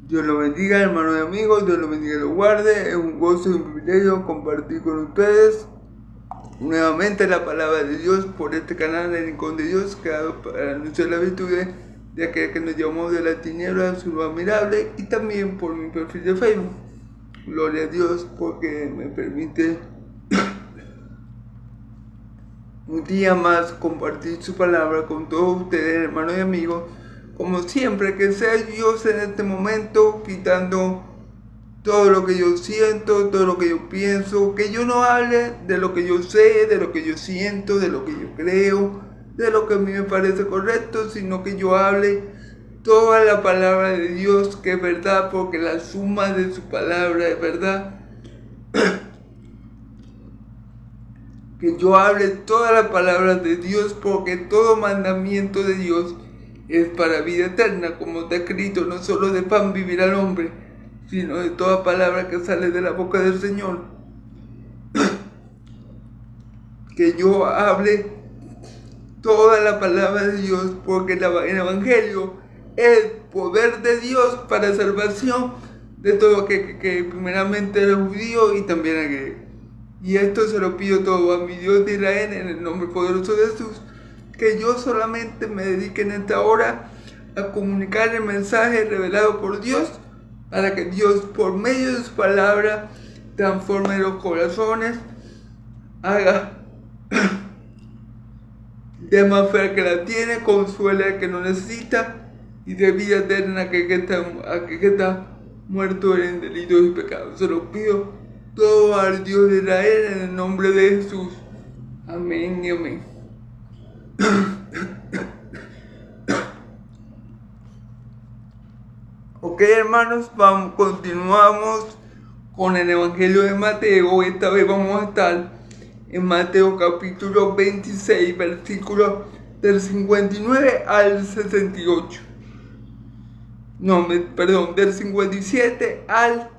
Dios lo bendiga, hermanos y amigos, Dios lo bendiga y lo guarde. Es un gozo y un privilegio compartir con ustedes nuevamente la palabra de Dios por este canal El Rincón de Dios, creado para anunciar la virtud de aquel que nos llamó de la tiniebla a su luz admirable, y también por mi perfil de Facebook. Gloria a Dios porque me permite un día más compartir su palabra con todos ustedes, hermanos y amigos. Como siempre, que sea Dios en este momento quitando todo lo que yo siento, todo lo que yo pienso, que yo no hable de lo que yo sé, de lo que yo siento, de lo que yo creo, de lo que a mí me parece correcto, sino que yo hable toda la palabra de Dios, que es verdad, porque la suma de su palabra es verdad. Que yo hable toda la palabra de Dios, porque todo mandamiento de Dios es para vida eterna, como está escrito: no solo de pan vivirá el hombre, sino de toda palabra que sale de la boca del Señor. Que yo hable toda la palabra de Dios, porque el Evangelio es poder de Dios para salvación de todo que primeramente era judío y también era griego. Y esto se lo pido todo a mi Dios de Israel en el nombre poderoso de Jesús, que yo solamente me dedique en esta hora a comunicar el mensaje revelado por Dios, para que Dios, por medio de su palabra, transforme los corazones, haga de más fe al que la tiene, consuele al que no necesita, y de vida eterna a aquel que está muerto en delitos y pecados. Se lo pido todo al Dios de Israel en el nombre de Jesús. Amén y amén. Ok, hermanos, continuamos con el Evangelio de Mateo. Esta vez vamos a estar en Mateo capítulo 26, versículos del 59 al 68. Del 57 al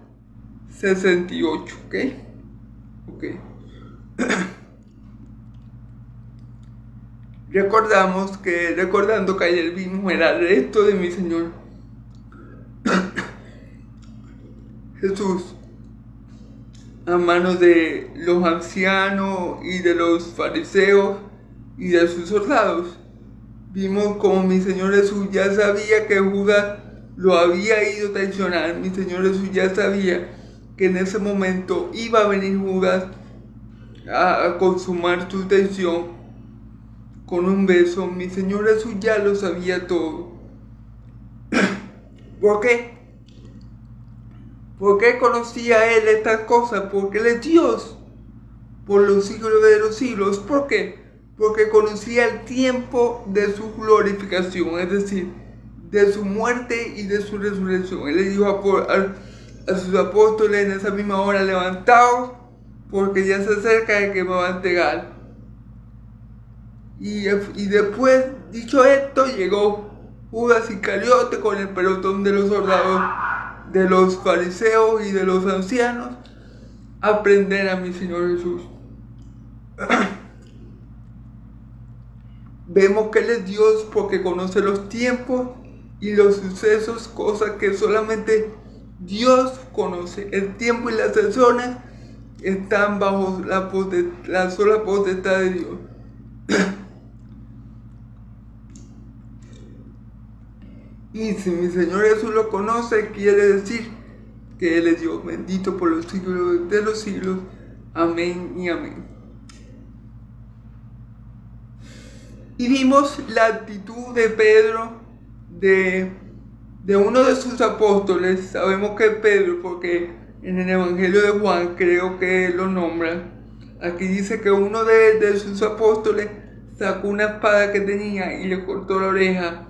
68, ¿ok? Recordando que ayer vimos el arresto de mi Señor Jesús a manos de los ancianos y de los fariseos y de sus soldados. Vimos como mi Señor Jesús ya sabía que Judas lo había ido a traicionar. Mi Señor Jesús ya sabía que en ese momento iba a venir Judas a consumar su traición con un beso. Mi Señor Jesús ya lo sabía todo. ¿Por qué? ¿Por qué conocía Él estas cosas? Porque Él es Dios por los siglos de los siglos. ¿Por qué? Porque conocía el tiempo de su glorificación, es decir, de su muerte y de su resurrección. Él le dijo a sus apóstoles en esa misma hora: levantaos, porque ya se acerca el que me va a entregar. Y después, dicho esto, llegó Judas Iscariote con el pelotón de los soldados, de los fariseos y de los ancianos, a prender a mi Señor Jesús. Vemos que Él es Dios porque conoce los tiempos y los sucesos, cosas que solamente Dios conoce. El tiempo y las sesiones están bajo la sola potestad de Dios. Y si mi Señor Jesús lo conoce, quiere decir que Él es Dios, bendito por los siglos de los siglos. Amén y amén. Y vimos la actitud de Pedro, de uno de sus apóstoles. Sabemos que es Pedro porque en el Evangelio de Juan creo que lo nombra. Aquí dice que uno de sus apóstoles sacó una espada que tenía y le cortó la oreja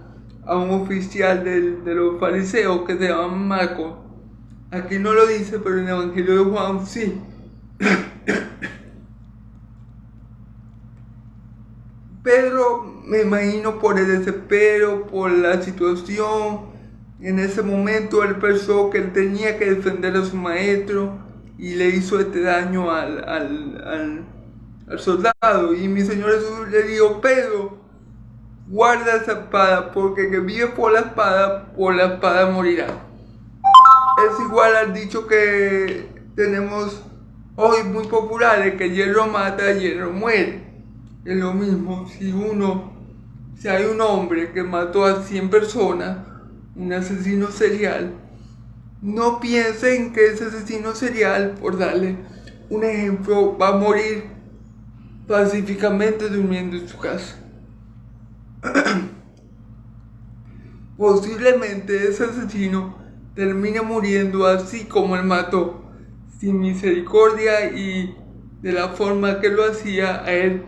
a un oficial de los fariseos que se llama Marcos. Aquí no lo dice, pero en el Evangelio de Juan sí. Pedro, me imagino, por el desespero, por la situación, en ese momento él pensó que él tenía que defender a su maestro y le hizo este daño al soldado. Y mi Señor Jesús le dijo: Pedro, guarda esa espada, porque el que vive por la espada morirá. es igual al dicho que tenemos hoy muy popular, de que hierro mata, hierro muere. Es lo mismo, si hay un hombre que mató a 100 personas, un asesino serial, no piensen que ese asesino serial, por darle un ejemplo, va a morir pacíficamente durmiendo en su casa. Posiblemente ese asesino termine muriendo así como él mató, sin misericordia, y de la forma que lo hacía a él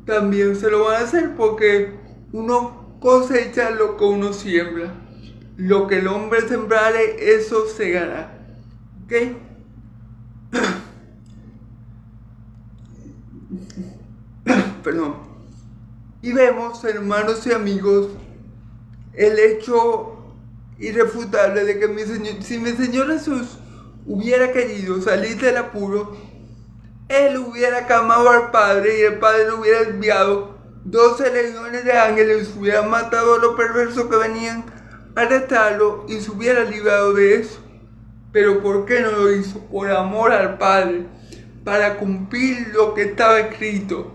también se lo van a hacer, porque uno cosecha lo que uno siembra. Lo que el hombre sembrare, eso segará. ¿Ok? Perdón. Y vemos, hermanos y amigos, el hecho irrefutable de que si mi Señor Jesús hubiera querido salir del apuro, Él hubiera clamado al Padre y el Padre le hubiera enviado 12 legiones de ángeles, hubiera matado a los perversos que venían a arrestarlo y se hubiera librado de eso. Pero ¿por qué no lo hizo? Por amor al Padre, para cumplir lo que estaba escrito,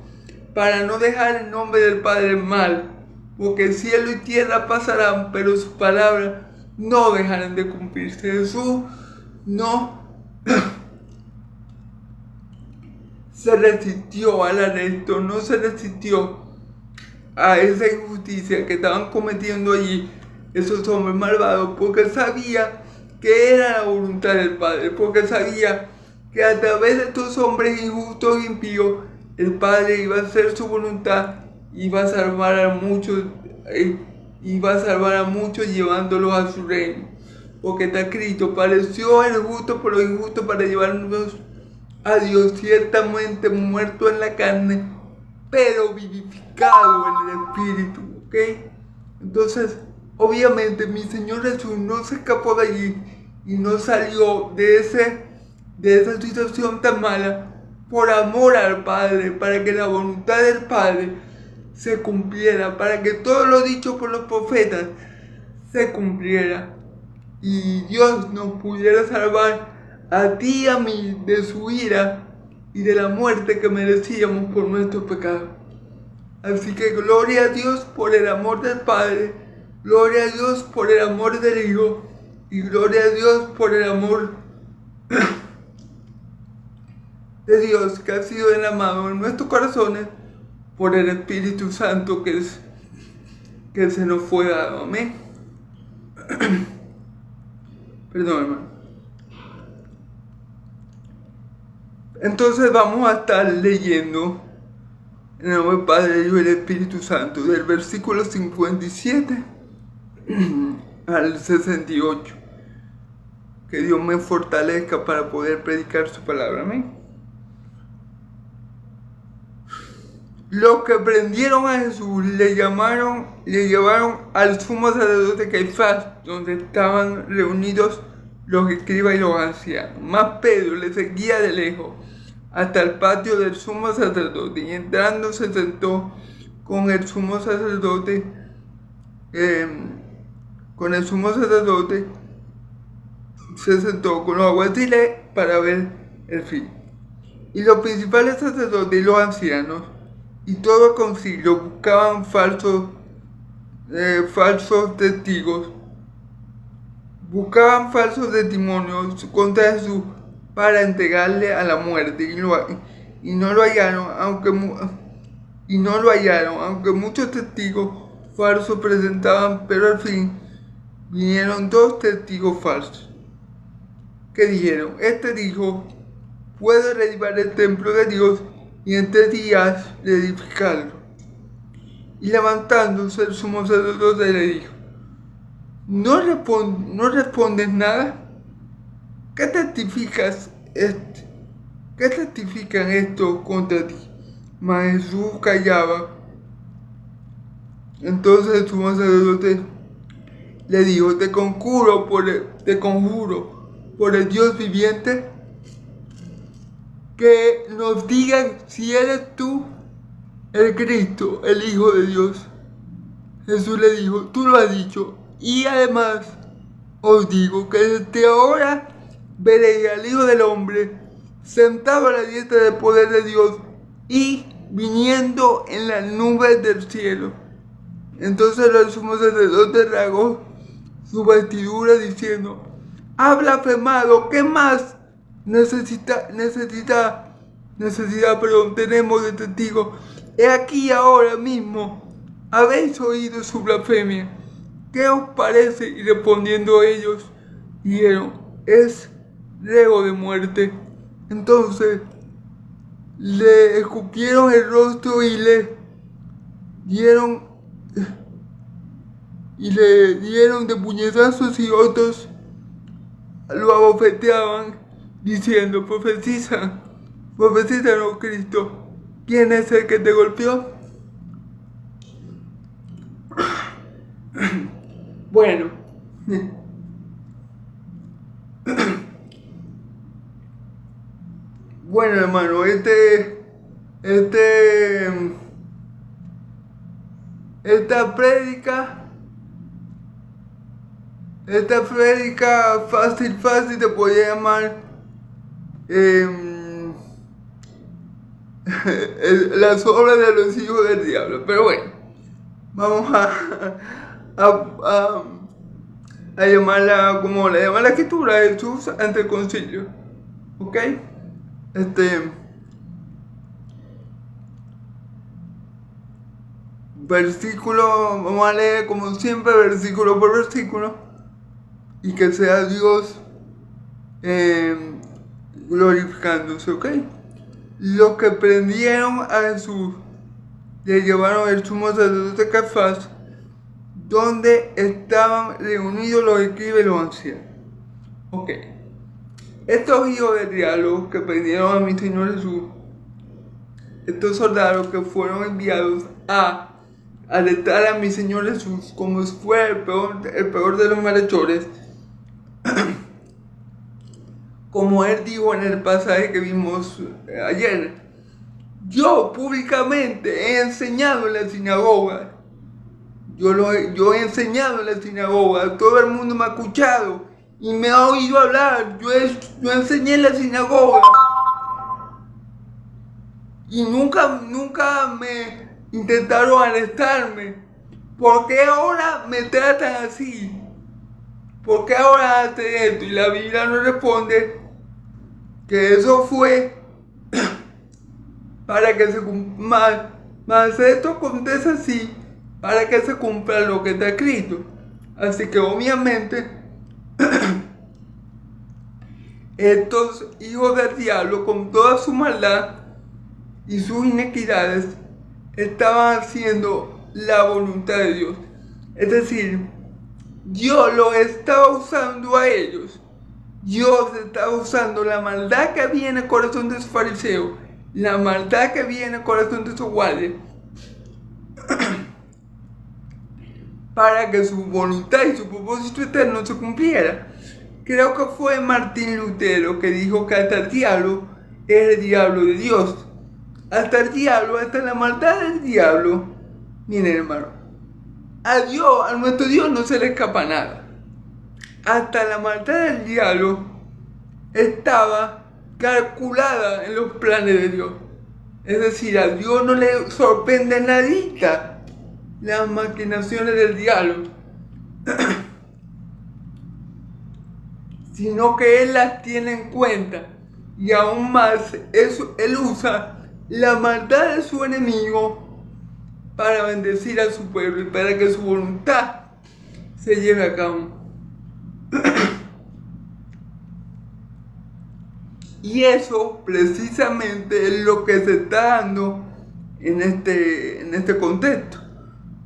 para no dejar el nombre del Padre mal, porque cielo y tierra pasarán, pero sus palabras no dejarán de cumplirse. Jesús no se resistió al arresto, no se resistió a esa injusticia que estaban cometiendo allí esos hombres malvados, porque sabía que era la voluntad del Padre, porque sabía que a través de estos hombres injustos e impíos, el Padre iba a hacer su voluntad, iba a salvar a muchos, llevándolos a su reino. Porque está escrito, pareció el justo por los injustos para llevarnos a Dios, ciertamente muerto en la carne, pero vivificado en el Espíritu. ¿Ok? Entonces, obviamente mi Señor Jesús no se escapó de allí y no salió de esa situación tan mala por amor al Padre, para que la voluntad del Padre se cumpliera, para que todo lo dicho por los profetas se cumpliera y Dios nos pudiera salvar a ti y a mí de su ira y de la muerte que merecíamos por nuestros pecados. Así que gloria a Dios por el amor del Padre, gloria a Dios por el amor del Hijo y gloria a Dios por el amor de Dios que ha sido derramado en nuestros corazones por el Espíritu Santo que se nos fue dado. Amén. Perdón, hermano. Entonces vamos a estar leyendo en el nombre del Padre, del Hijo y del Espíritu Santo, del versículo 57 al 68. Que Dios me fortalezca para poder predicar su palabra. Amén. Los que prendieron a Jesús le llevaron al sumo sacerdote Caifás, donde estaban reunidos los escribas y los ancianos. Mas Pedro le seguía de lejos hasta el patio del sumo sacerdote, y entrando se sentó con el sumo sacerdote, se sentó con los alguaciles para ver el fin. Y los principales sacerdotes y los ancianos y todo el concilio buscaban falsos testigos, buscaban falsos testimonios contra Jesús para entregarle a la muerte, y no lo hallaron, aunque muchos testigos falsos presentaban. Pero al fin vinieron 2 testigos falsos que dijeron: este dijo, puedo derribar el templo de Dios y en 3 días edificarlo. Y levantándose el sumo sacerdote le dijo: ¿No respondes nada? ¿Qué testifican esto contra ti? Mas Jesús callaba. Entonces el sumo sacerdote le dijo: te conjuro por el Dios viviente, que nos digan si eres tú el Cristo, el Hijo de Dios. Jesús le dijo: tú lo has dicho, y además Os digo que desde ahora veréis al Hijo del Hombre sentado a la diestra del poder de Dios y viniendo en las nubes del cielo. Entonces el sumo sacerdote rasgó su vestidura diciendo: ha blasfemado, ¿qué más tenemos de testigo? He aquí ahora mismo habéis oído su blasfemia. ¿Qué os parece? Y respondiendo ellos, dijeron: es reo de muerte. Entonces le escupieron el rostro y le dieron de puñetazos, y otros lo abofeteaban diciendo: profetiza, profetízanos, Cristo, ¿quién es el que te golpeó? Bueno, bueno, hermano, esta prédica fácil te podría llamar las obras de los hijos del diablo. Pero bueno, vamos a llamarla como la llama la escritura, Jesús ante el concilio. ¿Ok? Versículo, vamos a leer como siempre, versículo por versículo, y que sea Dios glorificándose, ¿ok? Los que prendieron a Jesús le llevaron al sumo sacerdote Caifás, donde estaban reunidos los escribas y los ancianos. Ok. Estos hijos del diablo que prendieron a mi Señor Jesús, estos soldados que fueron enviados a arrestar a mi Señor Jesús como si fuera el peor de los malhechores, como él dijo en el pasaje que vimos ayer: yo públicamente he enseñado en la sinagoga, yo he enseñado en la sinagoga, todo el mundo me ha escuchado y me ha oído hablar, yo enseñé en la sinagoga y nunca me intentaron arrestarme. ¿Por qué ahora me tratan así? ¿Por qué ahora hacen esto? Y la Biblia nos responde que eso fue para que se cumpla, más esto acontece así para que se cumpla lo que está escrito. Así que obviamente estos hijos del diablo, con toda su maldad y sus inequidades, estaban haciendo la voluntad de Dios. Es decir, Dios los estaba usando a ellos. Dios estaba usando la maldad que había en el corazón de esos fariseos, la maldad que había en el corazón de esos guardias, para que su voluntad y su propósito eterno se cumpliera. Creo que fue Martín Lutero que dijo que hasta el diablo es el diablo de Dios. Hasta el diablo, hasta la maldad del diablo. Miren, hermano, a nuestro Dios no se le escapa nada. Hasta la maldad del diablo estaba calculada en los planes de Dios. Es decir, a Dios no le sorprende nadita las maquinaciones del diablo, sino que Él las tiene en cuenta. Y aún más, Él usa la maldad de su enemigo para bendecir a su pueblo y para que su voluntad se lleve a cabo. Y eso precisamente es lo que se está dando en este contexto.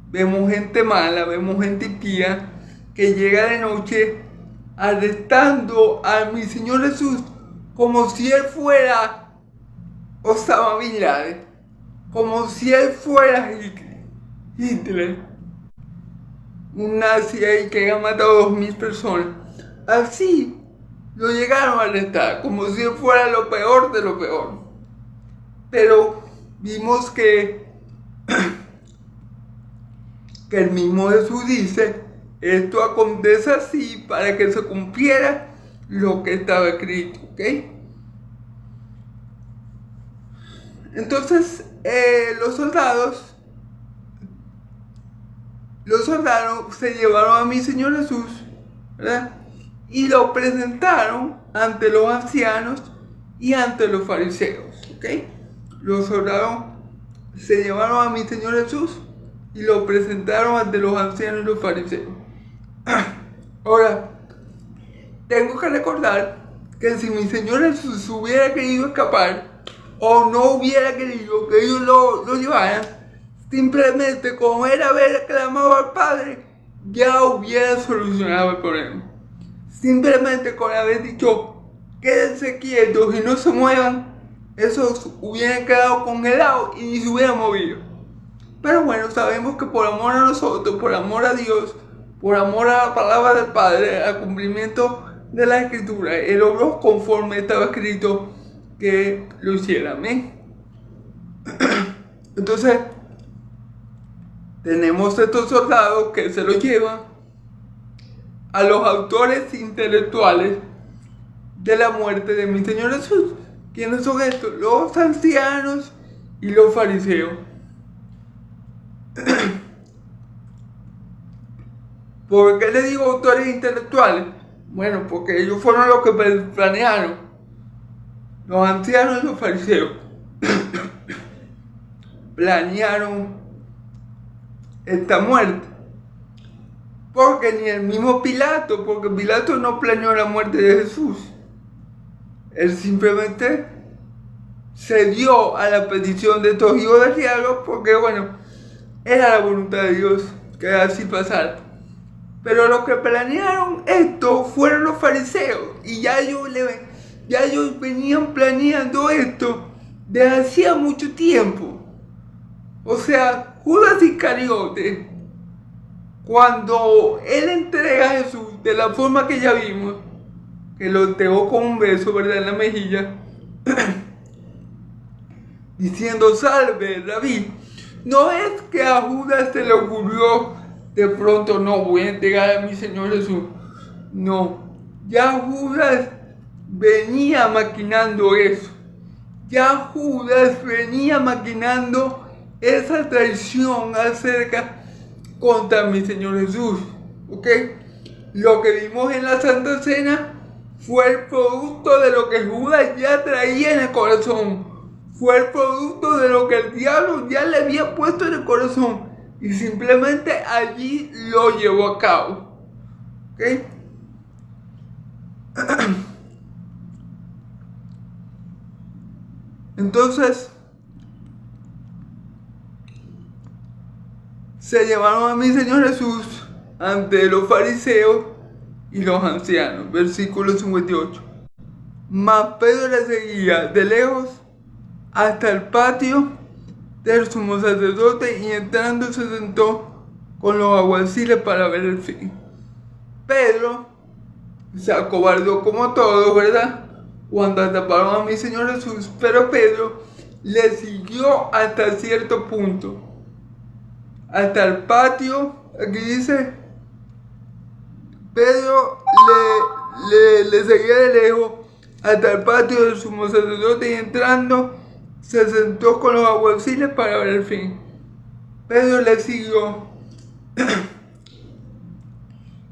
Vemos gente mala, vemos gente impía que llega de noche arrestando a mi Señor Jesús como si Él fuera Osama Bin Laden, como si Él fuera Hitler, un nazi ahí que ha matado a 2,000 personas. Así lo llegaron a arrestar, como si Él fuera lo peor de lo peor. Pero vimos que el mismo Jesús dice esto acontece así para que se cumpliera lo que estaba escrito, ¿ok? Entonces, los soldados se llevaron a mi Señor Jesús, ¿verdad? Y lo presentaron ante los ancianos y ante los fariseos, ¿ok? Los soldados se llevaron a mi Señor Jesús y lo presentaron ante los ancianos y los fariseos. Ahora, tengo que recordar que si mi Señor Jesús hubiera querido escapar o no hubiera querido que ellos lo llevaran, simplemente con él haber clamado al Padre, ya hubiera solucionado el problema. Simplemente con haber dicho, quédense quietos y no se muevan, esos hubieran quedado congelados y ni se hubieran movido. Pero bueno, sabemos que por amor a nosotros, por amor a Dios, por amor a la palabra del Padre, al cumplimiento de la Escritura, Él obró conforme estaba escrito que lo hiciera. Amén. Entonces, tenemos estos soldados que se lo llevan a los autores intelectuales de la muerte de mi Señor Jesús. ¿Quiénes son estos? Los ancianos y los fariseos. ¿Por qué le digo autores intelectuales? Bueno, porque ellos fueron los que planearon. Los ancianos y los fariseos planearon esta muerte. Porque ni el mismo Pilato, porque Pilato no planeó la muerte de Jesús. Él simplemente cedió a la petición de estos hijos del diablo porque, bueno, era la voluntad de Dios que así pasara. Pero los que planearon esto fueron los fariseos. Y ya ellos venían planeando esto desde hacía mucho tiempo. O sea, Judas Iscariote, cuando él entrega a Jesús de la forma que ya vimos, que lo entregó con un beso, ¿verdad?, en la mejilla, diciendo, salve, Rabí. No es que a Judas se le ocurrió de pronto, no, voy a entregar a mi Señor Jesús. No, ya Judas venía maquinando eso. Ya Judas venía maquinando esa traición contra mi Señor Jesús. ¿Ok? Lo que vimos en la Santa Cena fue el producto de lo que Judas ya traía en el corazón. Fue el producto de lo que el diablo ya le había puesto en el corazón. Y simplemente allí lo llevó a cabo. ¿Ok? Entonces, se llevaron a mi Señor Jesús ante los fariseos y los ancianos. Versículo 58. Mas Pedro le seguía de lejos hasta el patio del sumo sacerdote y entrando se sentó con los alguaciles para ver el fin. Pedro se acobardó como todos, ¿verdad?, cuando atraparon a mi Señor Jesús, pero Pedro le siguió hasta cierto punto, hasta el patio. Aquí dice, Pedro le seguía de lejos hasta el patio del sumo sacerdote y entrando se sentó con los alguaciles para ver el fin. Pedro le siguió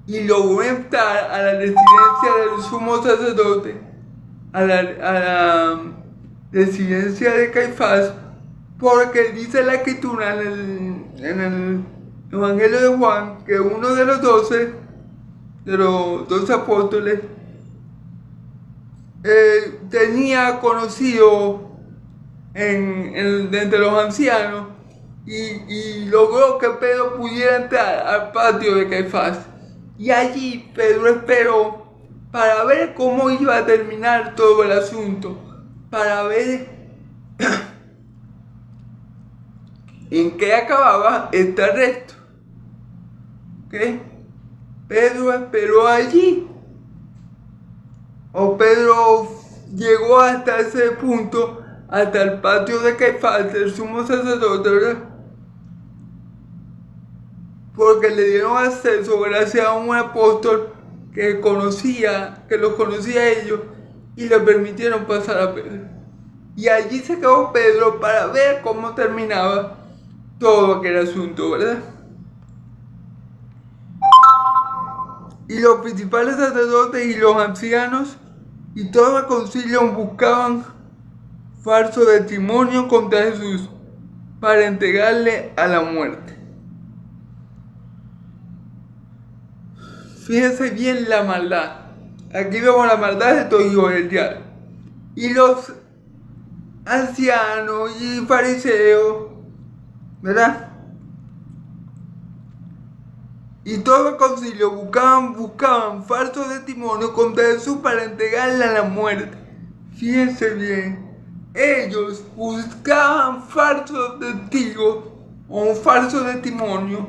y logró entrar a la residencia del sumo sacerdote, a la residencia de Caifás, porque dice la Escritura en el Evangelio de Juan que uno de los 12 apóstoles, tenía conocido entre los ancianos y logró que Pedro pudiera entrar al patio de Caifás. Y allí Pedro esperó para ver cómo iba a terminar todo el asunto, para ver en qué acababa este arresto. ¿Ok? Pedro esperó allí, o Pedro llegó hasta ese punto, hasta el patio de Caifás, del sumo sacerdote, ¿verdad? porque le dieron acceso gracias a un apóstol que los conocía a ellos y le permitieron pasar a Pedro. Y allí se quedó Pedro para ver cómo terminaba todo aquel asunto, ¿verdad? Y los principales sacerdotes y los ancianos y todo el concilio buscaban falso testimonio contra Jesús para entregarle a la muerte. Fíjense bien la maldad. Aquí vemos la maldad de todo hijo del diablo. Y los ancianos y fariseos, ¿verdad? Y todo el concilio buscaban falsos testimonios contra Jesús para entregarle a la muerte. Fíjense bien, ellos buscaban falsos testigos o un falso testimonio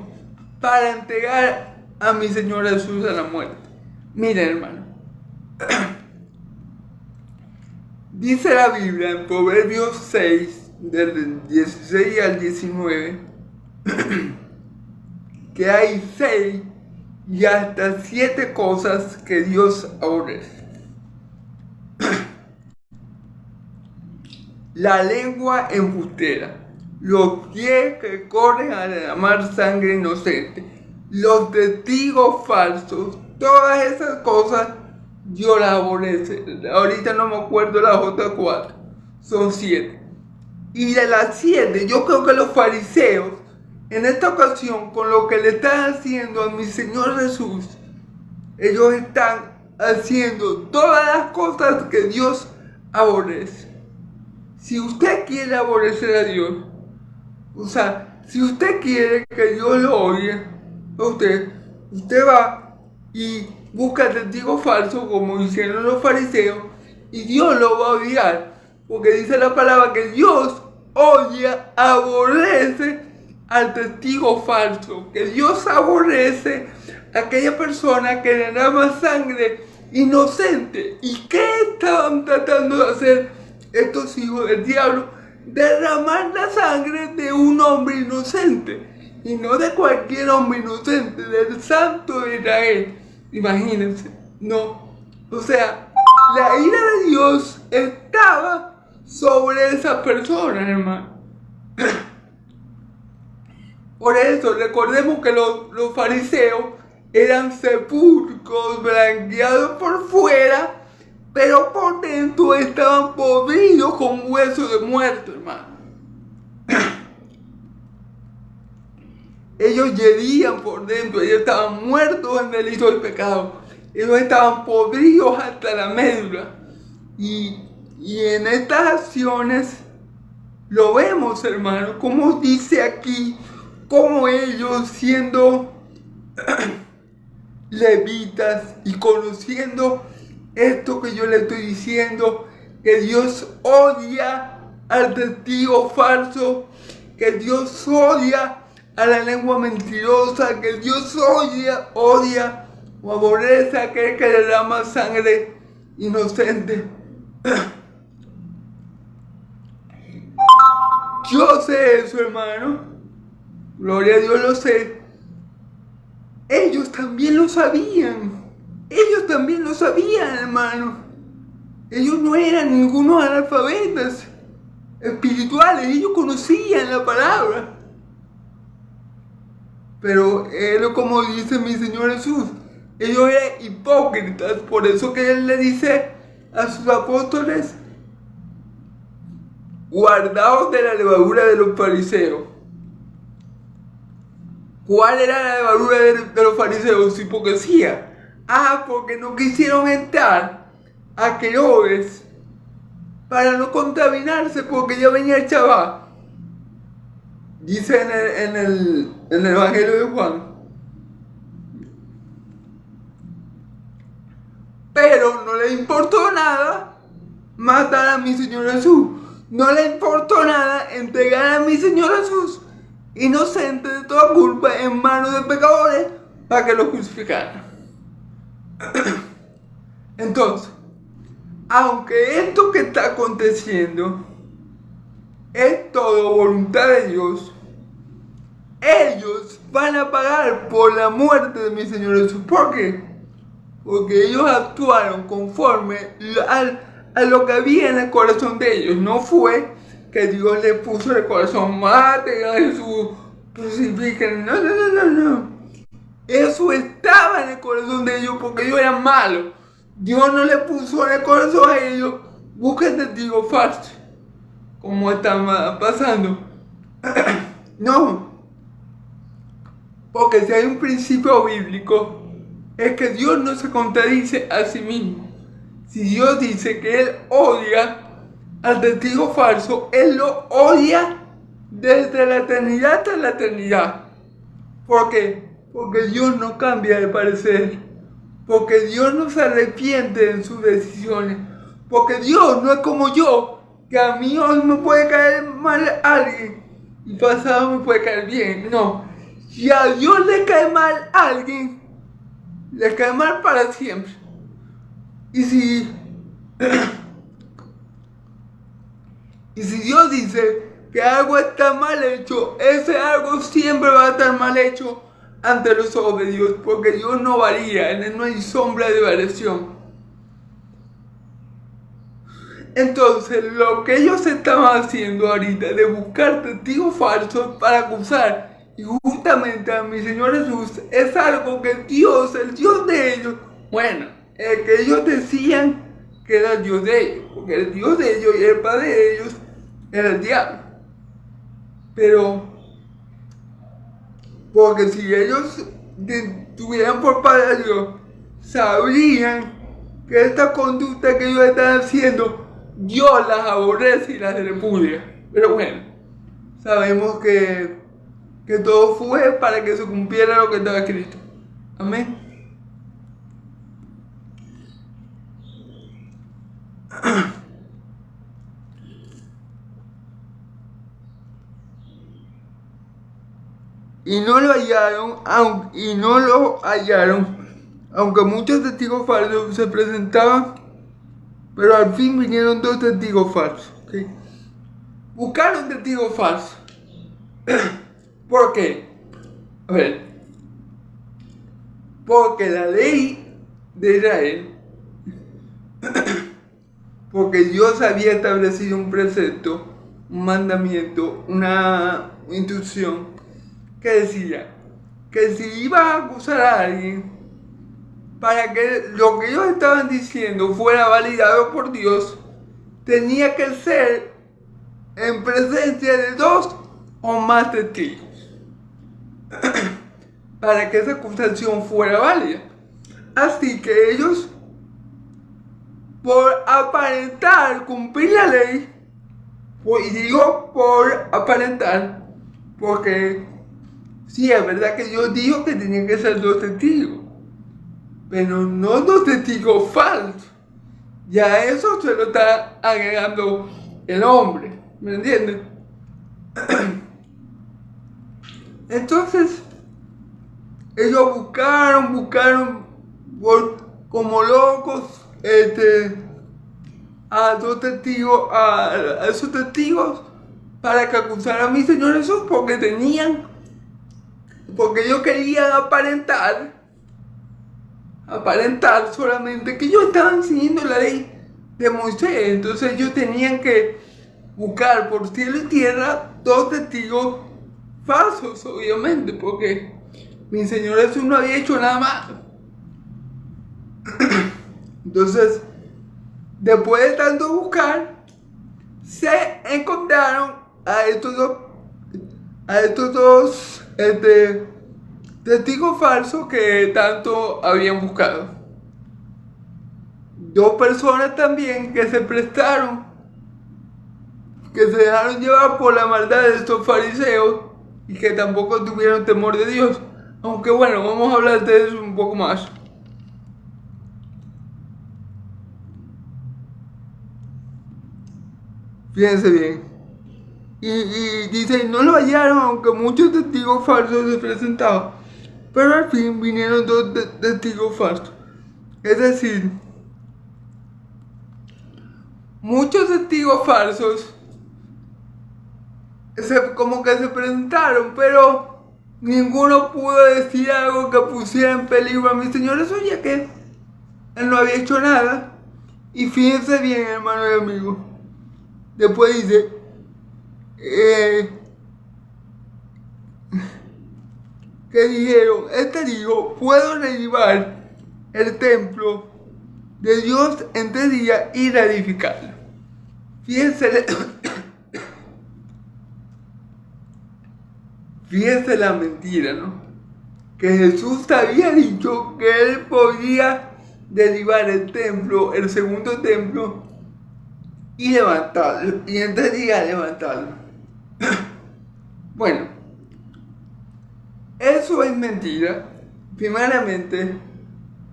para entregar a mi Señor Jesús a la muerte. Miren, hermano, dice la Biblia en Proverbios 6, del 16 al 19, que hay 6 y hasta 7 cosas que Dios aborrece. La lengua embustera, los pies que corren a derramar sangre inocente, los testigos falsos, todas esas cosas Dios las aborrece. Ahorita no me acuerdo las otras 4, son 7. Y de las 7, yo creo que los fariseos, en esta ocasión, con lo que le están haciendo a mi Señor Jesús, ellos están haciendo todas las cosas que Dios aborrece. Si usted quiere aborrecer a Dios, o sea, si usted quiere que Dios lo odie a usted va y busca testigos falsos, como hicieron los fariseos, y Dios lo va a odiar, porque dice la palabra que Dios odia, aborrece al testigo falso, que Dios aborrece a aquella persona que derrama sangre inocente. ¿Y qué estaban tratando de hacer estos hijos del diablo? Derramar la sangre de un hombre inocente, y no de cualquier hombre inocente, del Santo de Israel. Imagínense, no, o sea, la ira de Dios estaba sobre esas personas, hermano. Por eso, recordemos que los fariseos eran sepulcros blanqueados por fuera, pero por dentro estaban podridos con hueso de muerto, hermano. Ellos yedían por dentro, ellos estaban muertos en delito y pecado. Ellos estaban podridos hasta la médula. Y en estas acciones lo vemos, hermano, como dice aquí, como ellos siendo levitas y conociendo esto que yo le estoy diciendo, que Dios odia al testigo falso, que Dios odia a la lengua mentirosa, que Dios odia o aborrece a aquel que derrama sangre inocente. Yo sé eso, hermano. Gloria a Dios, lo sé. Ellos también lo sabían. Ellos también lo sabían, hermano. Ellos no eran ningunos analfabetas espirituales. Ellos conocían la palabra. Pero como dice mi Señor Jesús, ellos eran hipócritas. Por eso que Él le dice a sus apóstoles: guardaos de la levadura de los fariseos. ¿Cuál era la levadura de los fariseos? Hipocresía. Porque no quisieron entrar a Herodes para no contaminarse, porque ya venía el Shabbat. Dice en el Evangelio de Juan. Pero no le importó nada matar a mi Señor Jesús. No le importó nada entregar a mi Señor Jesús, inocente de toda culpa, en manos de pecadores, para que lo crucificaran. Entonces, aunque esto que está aconteciendo es todo voluntad de Dios, ellos van a pagar por la muerte de mi Señor Jesús. ¿Por qué? Porque ellos actuaron conforme a lo que había en el corazón de ellos. No fue que Dios les puso en el corazón: maten a Jesús, crucifiquen. No. Eso estaba en el corazón de ellos porque ellos eran malos. Dios no le puso en el corazón a ellos: busquen testigos falsos, como está pasando. No. Porque si hay un principio bíblico, es que Dios no se contradice a sí mismo. Si Dios dice que Él odia al testigo falso, Él lo odia desde la eternidad hasta la eternidad. ¿Por qué? Porque Dios no cambia de parecer. Porque Dios no se arrepiente en sus decisiones. Porque Dios no es como yo, que a mí hoy me puede caer mal alguien y pasado me puede caer bien. No. Si a Dios le cae mal a alguien, le cae mal para siempre. Y si Dios dice que algo está mal hecho, ese algo siempre va a estar mal hecho ante los ojos de Dios, porque Dios no varía, en Él no hay sombra de variación. Entonces, lo que ellos estaban haciendo ahorita de buscar testigos falsos para acusar injustamente a mi Señor Jesús es algo que Dios, el Dios de ellos, bueno, el que ellos decían que era el Dios de ellos, porque el Dios de ellos y el padre de ellos era el diablo. Pero, porque si ellos tuvieran por padre a Dios, sabrían que esta conducta que ellos están haciendo, Dios las aborrece y las repudia. Pero bueno, sabemos que todo fue para que se cumpliera lo que estaba escrito. Amén. Y no lo hallaron, aunque muchos testigos falsos se presentaban, pero al fin vinieron 2 testigos falsos. ¿Okay? Buscaron testigos falsos. ¿Por qué? A ver, porque la ley de Israel, porque Dios había establecido un precepto, un mandamiento, una instrucción que decía que si iba a acusar a alguien, para que lo que ellos estaban diciendo fuera validado por Dios, tenía que ser en presencia de 2 o más testigos para que esa acusación fuera válida. Así que ellos, por aparentar cumplir la ley, y digo por aparentar, porque sí, es verdad que Dios dijo que tenían que ser 2 testigos, pero no 2 testigos falsos. Ya eso se lo está agregando el hombre, ¿me entienden? Entonces, ellos buscaron como locos a 2 testigos, a esos testigos, para que acusaran a mi Señor Jesús, porque ellos querían aparentar solamente que ellos estaban siguiendo la ley de Moisés. Entonces ellos tenían que buscar por cielo y tierra 2 testigos falsos, obviamente, porque mi Señor Jesús no había hecho nada malo. Entonces, después de tanto buscar, se encontraron a estos dos testigos falsos que tanto habían buscado. 2 personas también que se prestaron, que se dejaron llevar por la maldad de estos fariseos y que tampoco tuvieron temor de Dios. Aunque bueno, vamos a hablar de eso un poco más. Fíjense bien. Y dice, no lo hallaron, aunque muchos testigos falsos se presentaban. Pero al fin vinieron 2 testigos falsos. Es decir, muchos testigos falsos como que se presentaron, pero ninguno pudo decir algo que pusiera en peligro a mi Señor Jesús, ya que Él no había hecho nada. Y fíjense bien, hermano y amigo. Después dice, que dijeron, dijo, puedo derribar el templo de Dios en 3 días y reedificarlo. Fíjense, fíjense la mentira, ¿no? Que Jesús había dicho que Él podía derribar el templo, el segundo templo, y levantarlo, y en 3 días levantarlo. Bueno, eso es mentira, primeramente,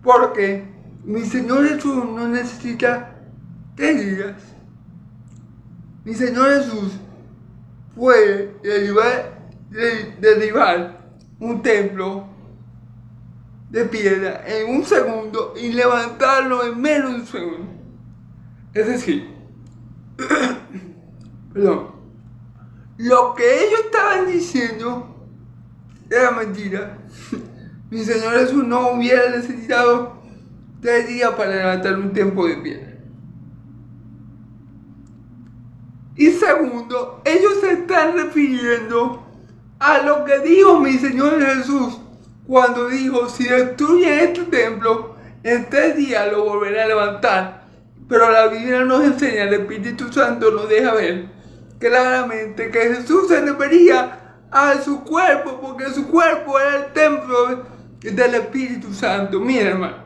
porque mi Señor Jesús no necesita 3 días. Mi Señor Jesús puede derribar un templo de piedra en 1 segundo y levantarlo en menos de 1 segundo. Es decir, perdón, lo que ellos estaban diciendo era mentira. Mi Señor Jesús no hubiera necesitado 3 días para levantar un templo de piedra. Y segundo, ellos se están refiriendo a lo que dijo mi Señor Jesús cuando dijo, si destruyen este templo, en 3 días lo volveré a levantar. Pero la Biblia nos enseña, el Espíritu Santo nos deja ver claramente que Jesús se refería a su cuerpo, porque su cuerpo era el templo del Espíritu Santo. Miren, hermano,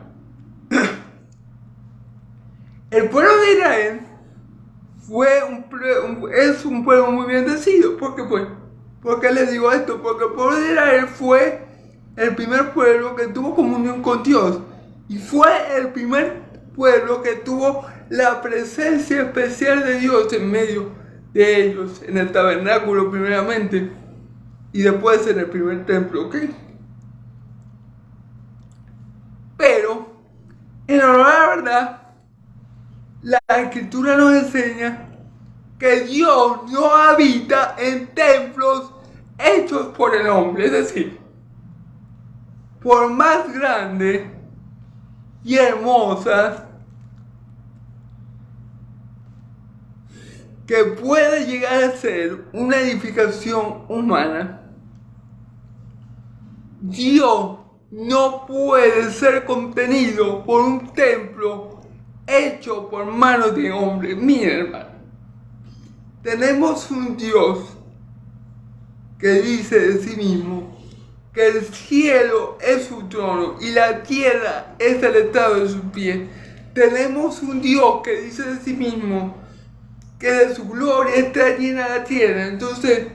el pueblo de Israel es un pueblo muy bendecido. ¿Por qué pues? ¿Por qué les digo esto? Porque el pueblo de Israel fue el primer pueblo que tuvo comunión con Dios. Y fue el primer pueblo que tuvo la presencia especial de Dios en medio de ellos, en el tabernáculo primeramente, y después en el primer templo, ¿ok? Pero, en honor a la verdad, la Escritura nos enseña que Dios no habita en templos hechos por el hombre. Es decir, por más grandes y hermosas que puede llegar a ser una edificación humana, Dios no puede ser contenido por un templo hecho por manos de hombre. Miren, hermano, tenemos un Dios que dice de sí mismo que el cielo es su trono y la tierra es el estrado de sus pies. Tenemos un Dios que dice de sí mismo que de su gloria está llena la tierra. Entonces,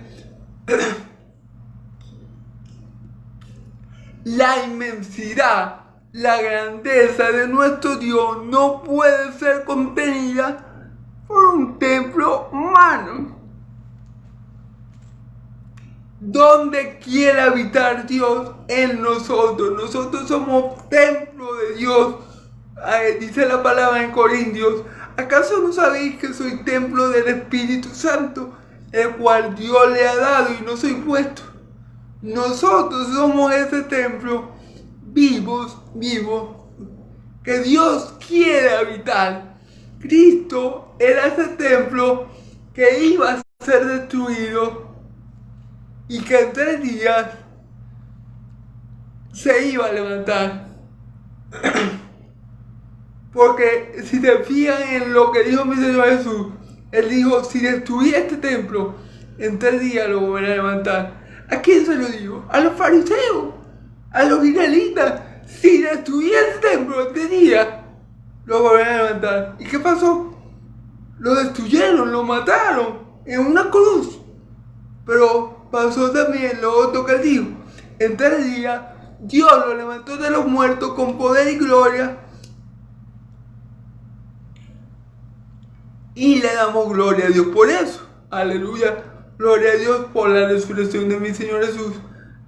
la inmensidad, la grandeza de nuestro Dios no puede ser contenida por un templo humano. ¿Dónde quiere habitar Dios? En nosotros. Nosotros somos templo de Dios. Dice la palabra en Corintios. ¿Acaso no sabéis que soy templo del Espíritu Santo, el cual Dios le ha dado y no soy vuestro? Nosotros somos ese templo vivo, que Dios quiere habitar. Cristo era ese templo que iba a ser destruido y que en 3 días se iba a levantar. Porque si se fijan en lo que dijo mi Señor Jesús, Él dijo, si destruí este templo, en 3 días lo volveré a levantar. ¿A quién se lo dijo? A los fariseos, a los israelitas. Si destruí este templo en 3 días, lo volveré a levantar. ¿Y qué pasó? Lo destruyeron, lo mataron en una cruz. Pero pasó también lo otro que él dijo. En 3 días, Dios lo levantó de los muertos con poder y gloria. Y le damos gloria a Dios por eso. Aleluya. Gloria a Dios por la resurrección de mi Señor Jesús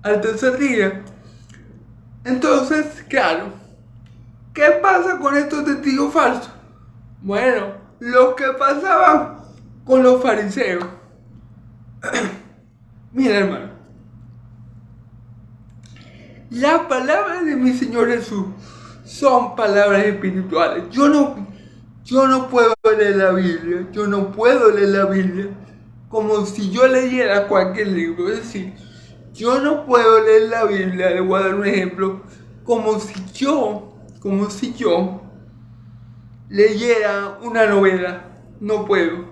al 3er día. Entonces, claro, ¿qué pasa con estos testigos falsos? Bueno, los que pasaban con los fariseos. Mira, hermano, Las palabras de mi Señor Jesús son palabras espirituales. Yo no puedo leer la Biblia. Yo no puedo leer la Biblia como si yo leyera cualquier libro. Es decir, yo no puedo leer la Biblia, le voy a dar un ejemplo, como si yo leyera una novela. No puedo.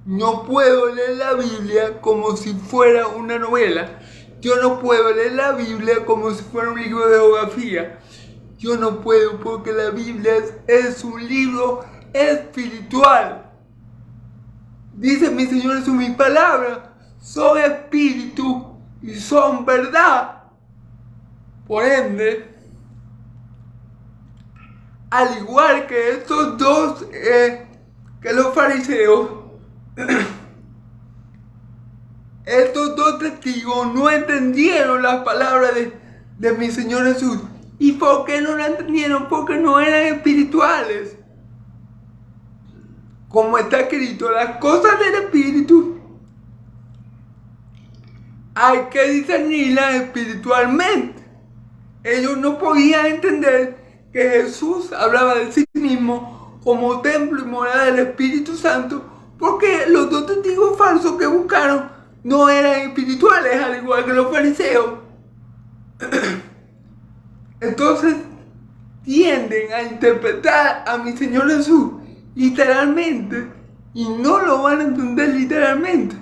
No puedo leer la Biblia como si fuera una novela. Yo no puedo leer la Biblia como si fuera un libro de geografía. Yo no puedo porque la Biblia es un libro espiritual. Dice mi Señor Jesús, mis palabras son espíritu y son verdad. Por ende, al igual que estos dos, que los fariseos, estos dos testigos no entendieron las palabras de mi Señor Jesús. ¿Y por qué no la entendieron? Porque no eran espirituales. Como está escrito, las cosas del espíritu hay que discernirlas espiritualmente. Ellos no podían entender que Jesús hablaba de sí mismo como templo y morada del Espíritu Santo, porque los dos testigos falsos que buscaron no eran espirituales, al igual que los fariseos. Entonces tienden a interpretar a mi Señor Jesús literalmente y no lo van a entender literalmente.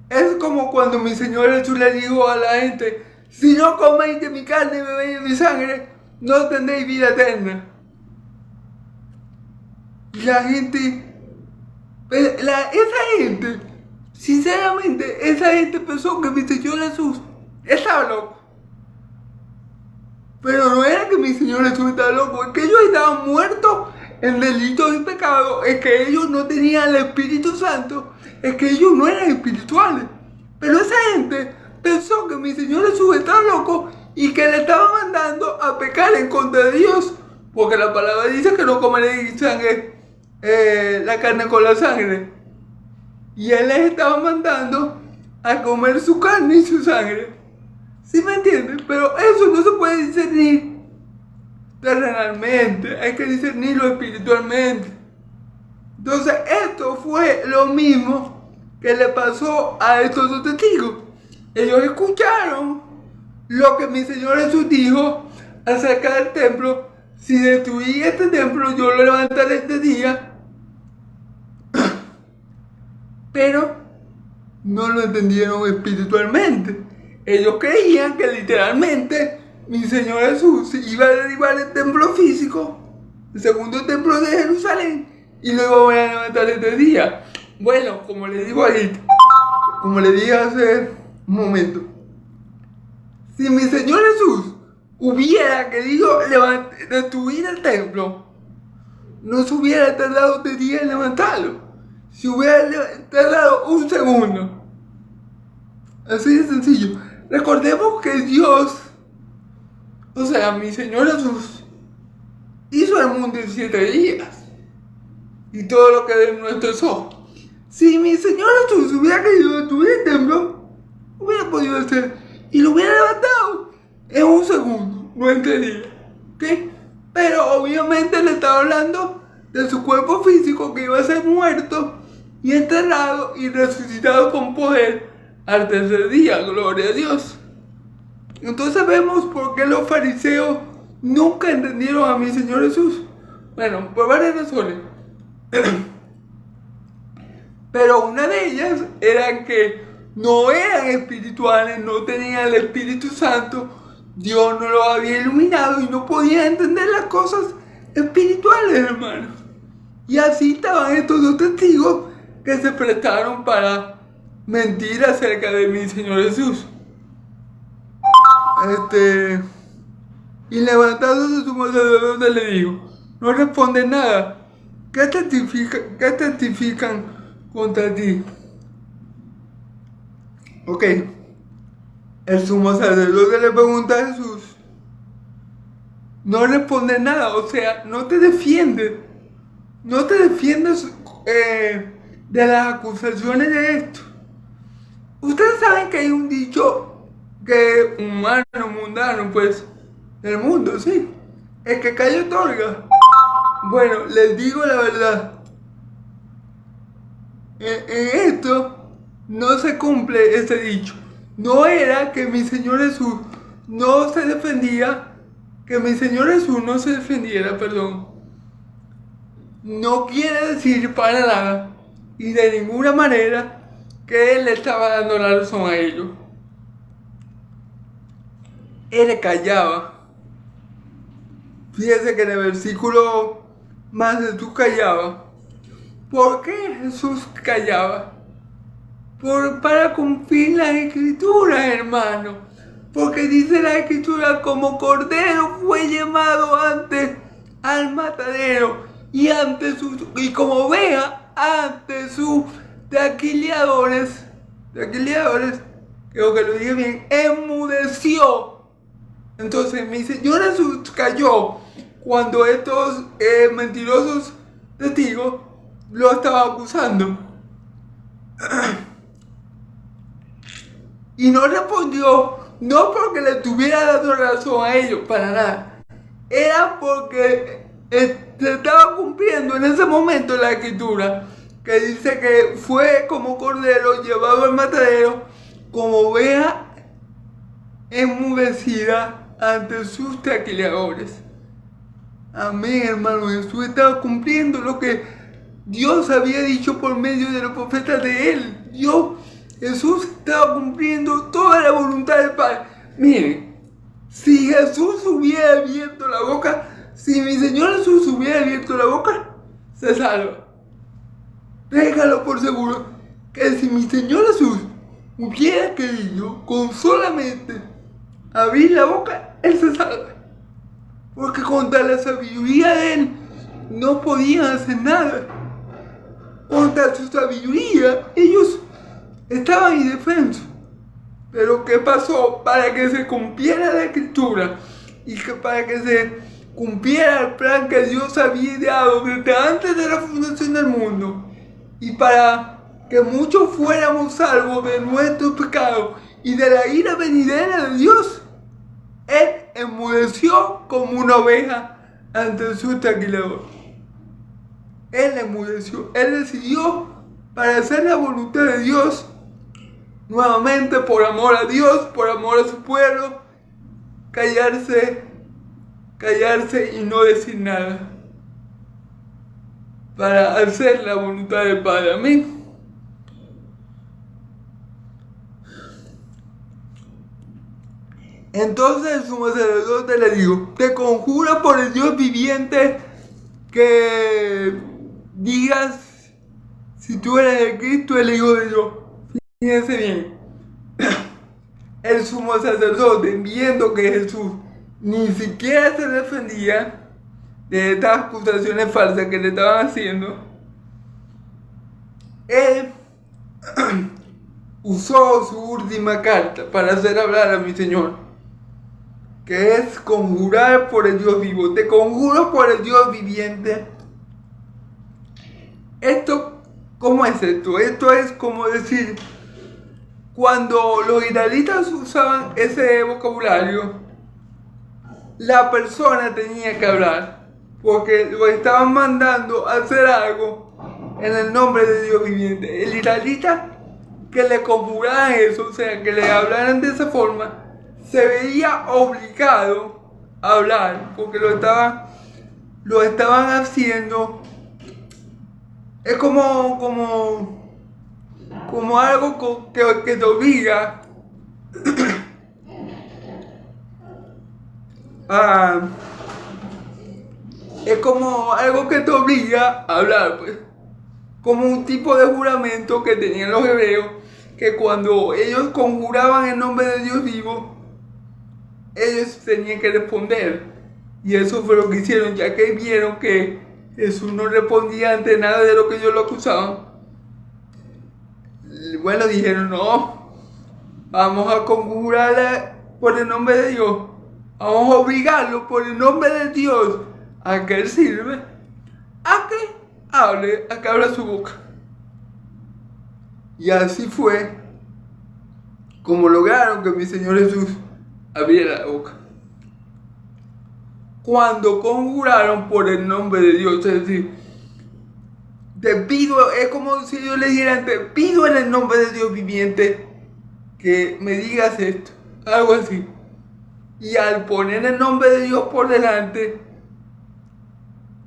Es como cuando mi Señor Jesús le dijo a la gente: si no coméis de mi carne y bebéis de mi sangre, no tendréis vida eterna. Y la gente, sinceramente, esa gente pensó que mi Señor Jesús estaba loco. Pero no era que mi Señor Jesús estaba loco, es que ellos estaban muertos en delitos y pecados, es que ellos no tenían el Espíritu Santo, es que ellos no eran espirituales. Pero esa gente pensó que mi Señor Jesús estaba loco y que le estaba mandando a pecar en contra de Dios, porque la palabra dice que no comeréis sangre, la carne con la sangre. Y Él les estaba mandando a comer su carne y su sangre. ¿Sí me entienden? Pero eso no se puede discernir terrenalmente, hay que discernirlo espiritualmente. Entonces esto fue lo mismo que le pasó a estos dos testigos. Ellos escucharon lo que mi Señor Jesús dijo acerca del templo: si destruí este templo, yo lo levantaré este día. Pero no lo entendieron espiritualmente. Ellos creían que literalmente mi Señor Jesús iba a derribar el templo físico, el segundo templo de Jerusalén, y lo iba a levantar este día. Bueno, como les digo ahorita, como le dije hace un momento, si mi Señor Jesús hubiera querido destruir el templo, no se hubiera tardado este día en levantarlo. Si hubiera tardado un segundo. Así de sencillo. Recordemos que Dios, o sea, mi Señor Jesús, hizo el mundo en 7 días. Y todo lo que ve en nuestros ojos. Si mi Señor Jesús hubiera querido destruir el templo, hubiera podido hacer. Y lo hubiera levantado en un segundo, no en 3 días. ¿Ok? Pero obviamente le estaba hablando de su cuerpo físico, que iba a ser muerto y enterrado y resucitado con poder al tercer día. Gloria a Dios. Entonces vemos por qué los fariseos nunca entendieron a mi Señor Jesús. Bueno, por varias razones. Pero una de ellas era que no eran espirituales, no tenían el Espíritu Santo. Dios no los había iluminado y no podían entender las cosas espirituales, hermanos. Y así estaban estos dos testigos que se prestaron para mentir acerca de mi Señor Jesús. Y levantándose su sacerdote le dijo: no responden nada. ¿Qué testifican contra ti? Ok. El sumo sacerdote le pregunta a Jesús. No responde nada, o sea, no te defiende. No te defiendes de las acusaciones de esto. Ustedes saben que hay un dicho que humano, mundano, pues, del mundo, sí. El que calla otorga. Bueno, les digo la verdad. En esto no se cumple ese dicho. No era que mi Señor Jesús no se defendía, que mi Señor Jesús no se defendiera, perdón. No quiere decir para nada y de ninguna manera que Él le estaba dando la razón a ellos. Él callaba. Fíjense que en el versículo más Jesús callaba. ¿Por qué Jesús callaba? Para cumplir las escrituras, hermano. Porque dice la escritura, como cordero fue llevado antes al matadero y como oveja ante sus taquileadores, creo que lo dije bien, enmudeció. Entonces mi Señor Jesús cayó cuando estos mentirosos testigos lo estaban acusando. Y no respondió, no porque le estuviera dando razón a ellos, para nada. Era porque se estaba cumpliendo en ese momento la escritura, que dice que fue como cordero llevado al matadero, como oveja enmudecida ante sus taquileadores. Amén, hermano. Jesús estaba cumpliendo lo que Dios había dicho por medio de los profetas de él. Jesús estaba cumpliendo toda la voluntad del Padre. Miren, si Jesús hubiera abierto la boca, si mi Señor Jesús hubiera abierto la boca, se salva. Déjalo por seguro que si mi Señor Jesús hubiera querido con solamente abrir la boca, Él se salva. Porque contra la sabiduría de Él no podían hacer nada. Contra su sabiduría ellos estaban indefensos. Pero ¿qué pasó? Para que se cumpliera la escritura y que para que se cumpliera el plan que Dios había dado desde antes de la fundación del mundo y para que muchos fuéramos salvos de nuestros pecados y de la ira venidera de Dios, Él enmudeció como una oveja ante su taquilador. Él enmudeció, Él decidió para hacer la voluntad de Dios, nuevamente por amor a Dios, por amor a su pueblo, callarse y no decir nada, para hacer la voluntad del Padre. Amén. Entonces el sumo sacerdote le dijo, te conjuro por el Dios viviente que digas si tú eres el Cristo, el Hijo de Dios. Fíjense bien, el sumo sacerdote, viendo que Jesús ni siquiera se defendía de estas acusaciones falsas que le estaban haciendo, él usó su última carta para hacer hablar a mi Señor, que es conjurar por el Dios vivo. Te conjuro por el Dios viviente. Esto, ¿cómo es esto? Esto es como decir, cuando los israelitas usaban ese vocabulario, la persona tenía que hablar, porque lo estaban mandando a hacer algo en el nombre de Dios viviente. El israelita que le conjuraran eso, o sea, que le hablaran de esa forma, se veía obligado a hablar, porque lo estaban haciendo. Es como algo que te obliga es como algo que te obliga a hablar, pues. Como un tipo de juramento que tenían los hebreos, que cuando ellos conjuraban en nombre de Dios vivo, ellos tenían que responder. Y eso fue lo que hicieron, ya que vieron que Jesús no respondía ante nada de lo que ellos lo acusaban. Bueno, dijeron, no, vamos a conjurar por el nombre de Dios, vamos a obligarlo por el nombre de Dios a que Él sirve, a que hable, a que abra su boca. Y así fue como lograron que mi Señor Jesús abriera la boca. Cuando conjuraron por el nombre de Dios, es decir, te pido, es como si ellos le dijeran, te pido en el nombre de Dios viviente que me digas esto, algo así. Y al poner el nombre de Dios por delante,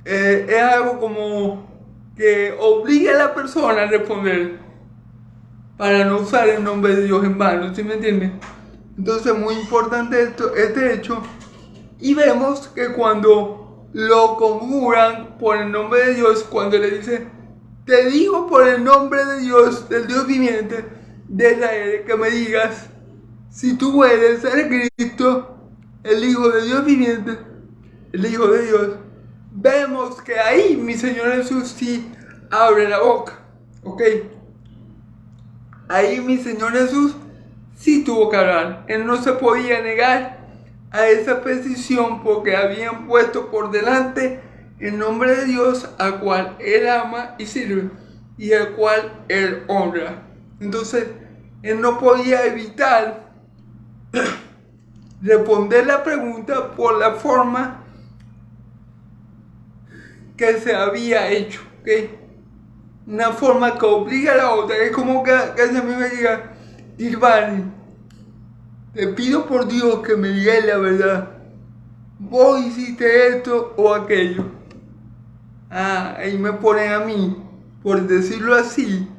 es algo como que obliga a la persona a responder para no usar el nombre de Dios en vano, ¿sí me entienden? Entonces, muy importante este hecho. Y vemos que cuando lo conjuran por el nombre de Dios, cuando le dice, te digo por el nombre de Dios, del Dios viviente de Israel, que me digas si tú eres el Cristo, el Hijo de Dios viviente, el Hijo de Dios. Vemos que ahí mi Señor Jesús sí abre la boca, ¿ok? Ahí mi Señor Jesús sí tuvo que hablar. Él no se podía negar a esa petición porque habían puesto por delante el nombre de Dios al cual Él ama y sirve y al cual Él honra. Entonces, Él no podía evitar responder la pregunta por la forma que se había hecho, ¿ok? Una forma que obliga a la otra. Es como que a mí me diga, Irvani, te pido por Dios que me digas la verdad. Vos hiciste esto o aquello. Ahí me ponen a mí, por decirlo así,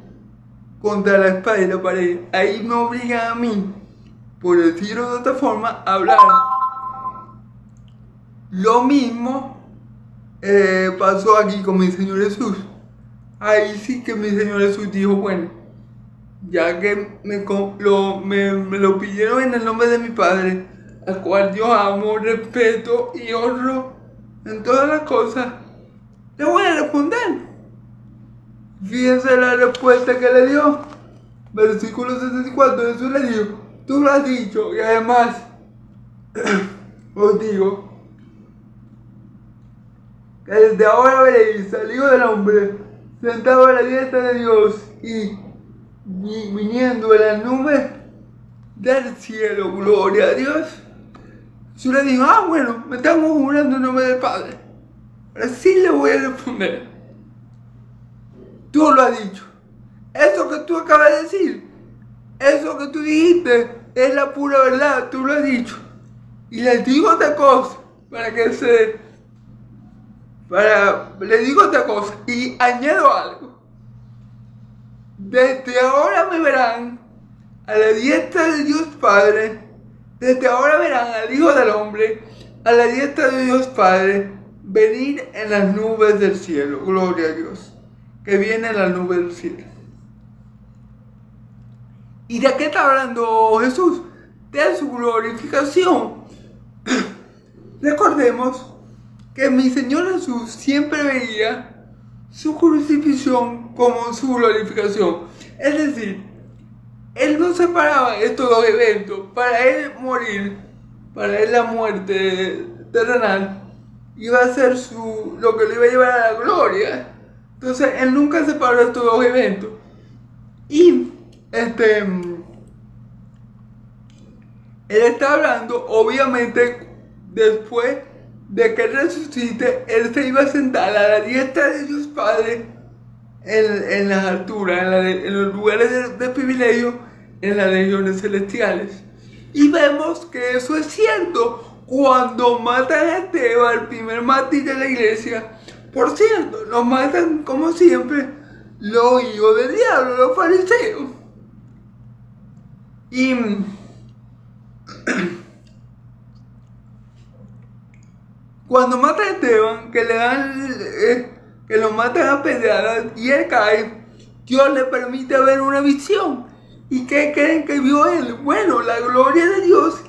contra la espada y la pared. Ahí me obligan a mí, por decirlo de otra forma, a hablar. Lo mismo pasó aquí con mi Señor Jesús. Ahí sí que mi Señor Jesús dijo, bueno, ya que me lo pidieron en el nombre de mi Padre, al cual yo amo, respeto y honro en todas las cosas, le voy a responder. Fíjense la respuesta que le dio. Versículo 64, Jesús le dijo, tú lo has dicho, y además os digo que desde ahora veréis al Hijo del Hombre sentado a la diestra de Dios y viniendo en las nubes del cielo. Gloria a Dios. Jesús le dijo, bueno, me estamos jurando en nombre del Padre. Ahora sí le voy a responder. Tú lo has dicho. Eso que tú acabas de decir, eso que tú dijiste, es la pura verdad, tú lo has dicho. Y les digo otra cosa, le digo otra cosa y añado algo. Desde ahora me verán a la diestra de Dios Padre, desde ahora verán al Hijo del Hombre a la diestra de Dios Padre venir en las nubes del cielo. Gloria a Dios, que viene en las nubes del cielo. ¿Y de qué está hablando Jesús? De su glorificación. Recordemos que mi Señor Jesús siempre veía su crucifixión como su glorificación. Es decir, Él no separaba estos dos eventos. Para Él morir, para Él la muerte terrenal, iba a ser lo que le iba a llevar a la gloria. Entonces, Él nunca separó estos dos eventos. Y Él está hablando, obviamente, después de que resucite, Él se iba a sentar a la diestra de Dios Padre en las alturas, en los lugares de privilegio, en las regiones celestiales. Y vemos que eso es cierto cuando matan a Esteban, el primer mártir de la iglesia. Por cierto, lo matan como siempre los hijos del diablo, los fariseos. Y cuando mata a Esteban, que lo matan a pedradas y él cae, Dios le permite ver una visión. ¿Y qué creen que vio él? Bueno, la gloria de Dios,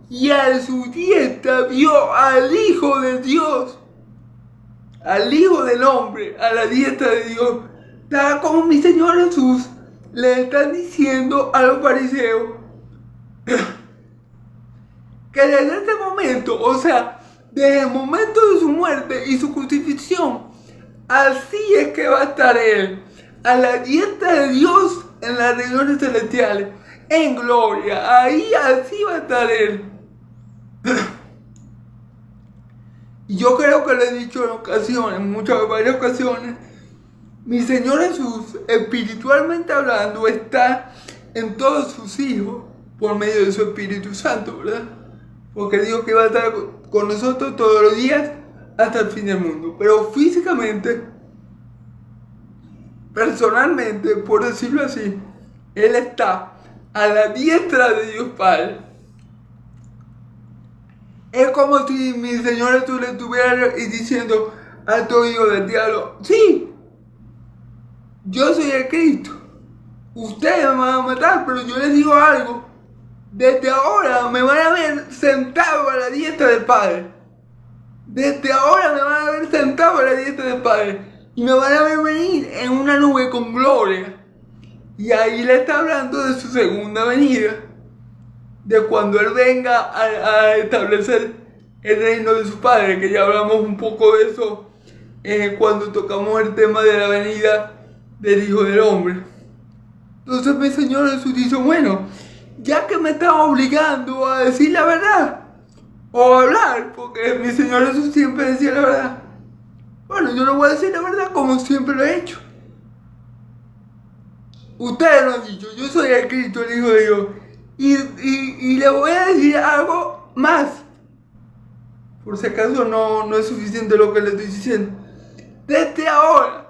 y a su diestra vio al Hijo de Dios, al Hijo del Hombre, a la diestra de Dios. Tal como mi Señor Jesús le está diciendo a los fariseos que desde este momento, o sea, desde el momento de su muerte y su crucifixión, así es que va a estar Él, a la diestra de Dios en las regiones celestiales. en gloria. Ahí así va a estar Él. Y yo creo que lo he dicho en ocasiones, varias ocasiones, mi Señor Jesús, espiritualmente hablando, está en todos sus hijos por medio de su Espíritu Santo, ¿verdad? Porque dijo que iba a estar con nosotros todos los días hasta el fin del mundo. Pero físicamente, personalmente, por decirlo así, Él está a la diestra de Dios Padre. Es como si mi Señor Jesús le estuviera diciendo a todo hijo del diablo: sí, yo soy el Cristo. Ustedes me van a matar, pero yo les digo algo. Desde ahora me van a ver sentado a la diestra del Padre. Desde ahora me van a ver sentado a la diestra del Padre. Y me van a ver venir en una nube con gloria. Y ahí le está hablando de su segunda venida. De cuando Él venga a establecer el reino de su Padre. Que ya hablamos un poco de eso cuando tocamos el tema de la venida del Hijo del Hombre. Entonces mi Señor Jesús dice: bueno, ya que me están obligando a decir la verdad o a hablar, porque mi Señor Jesús siempre decía la verdad, bueno, yo no voy a decir la verdad como siempre lo he hecho. Ustedes lo han dicho, yo soy el Cristo, el Hijo de Dios. Y le voy a decir algo más. Por si acaso no es suficiente lo que le estoy diciendo. Desde ahora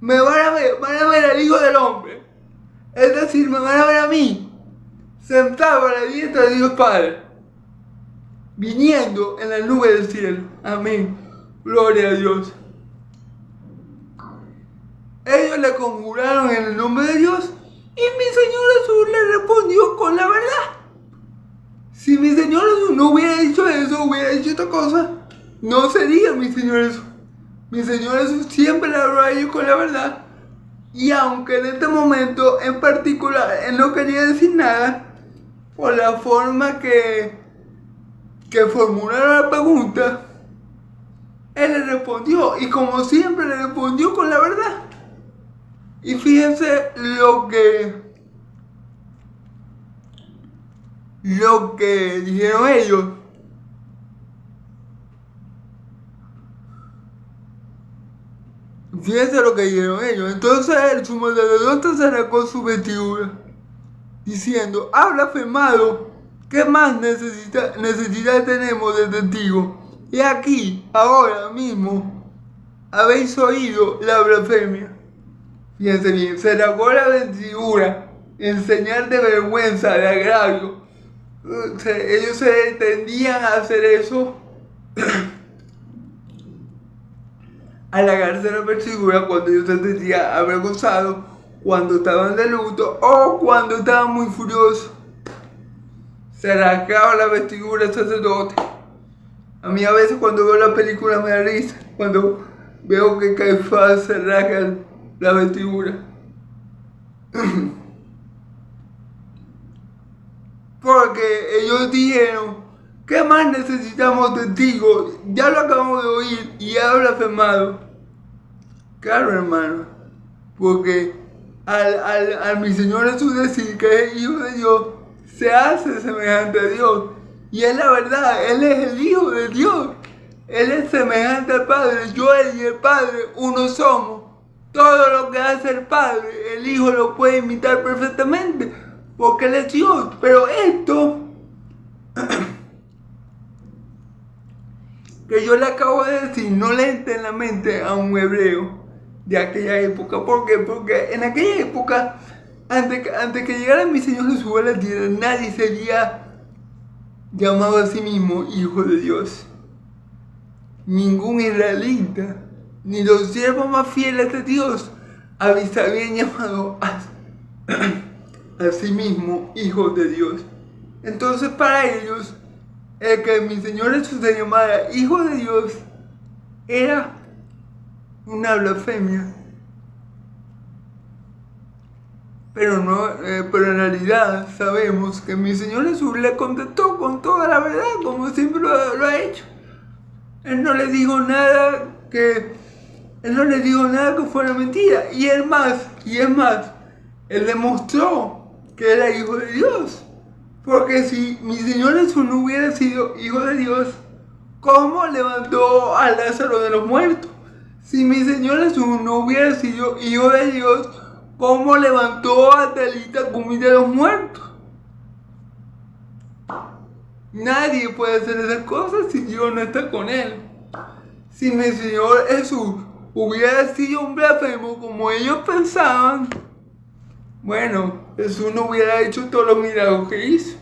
me van a ver al Hijo del Hombre. Es decir, me van a ver a mí, sentado a la diestra de Dios Padre, viniendo en la nube del cielo. Amén. Gloria a Dios. Ellos le conjuraron en el nombre de Dios y mi Señor Jesús le respondió con la verdad. Si mi Señor Jesús no hubiera dicho eso, hubiera dicho otra cosa, no sería mi Señor Jesús. Mi Señor Jesús siempre le habló a ellos con la verdad. Y aunque en este momento en particular Él no quería decir nada, por la forma que formularon la pregunta, Él le respondió, y como siempre le respondió con la verdad. Y fíjense lo que dijeron ellos. Fíjense lo que dijeron ellos. Entonces el sumo sacerdote se arrancó su vestidura, diciendo: ha blasfemado, ¿qué más necesidad tenemos de testigo? Y aquí, ahora mismo, habéis oído la blasfemia. Fíjense bien, se arrancó la vestidura en señal de vergüenza, de agravio. Ellos se tendían a hacer eso. Halagarse la vestidura cuando ellos se sentían avergonzados, cuando estaban de luto o cuando estaban muy furiosos. Se rasgaba la vestidura el sacerdote. A mí a veces cuando veo la película me da risa, cuando veo que Caifás se rasga la vestidura. Porque ellos dijeron: ¿qué más necesitamos testigos? Ya lo acabamos de oír y ha blasfemado. Claro, hermano, porque al mi Señor Jesús decir que es Hijo de Dios, se hace semejante a Dios. Y es la verdad, Él es el Hijo de Dios. Él es semejante al Padre. Yo, Él y el Padre, uno somos. Todo lo que hace el Padre, el Hijo lo puede imitar perfectamente, porque Él es Dios. Pero esto que yo le acabo de decir no le entra en la mente a un hebreo de aquella época. ¿Por qué? Porque en aquella época, antes que llegara mi Señor Jesús a la tierra, nadie sería llamado a sí mismo Hijo de Dios. Ningún israelita, ni los siervos más fieles de Dios habían llamado a sí mismo Hijo de Dios. Entonces para ellos, el que mi Señor Jesús se llamara Hijo de Dios era una blasfemia. Pero en realidad sabemos que mi Señor Jesús le contestó con toda la verdad, como siempre lo ha hecho. Él no le dijo nada que fuera mentira. Y es más, Él demostró que era hijo de Dios. Porque si mi Señor Jesús no hubiera sido hijo de Dios, ¿cómo levantó a Lázaro de los muertos? Si mi Señor Jesús no hubiera sido hijo de Dios, ¿cómo levantó a Talita Cumi de los muertos? Nadie puede hacer esas cosas si Dios no está con él. Si mi Señor Jesús hubiera sido un blasfemo como ellos pensaban, bueno, Jesús no hubiera hecho todos los milagros que hizo.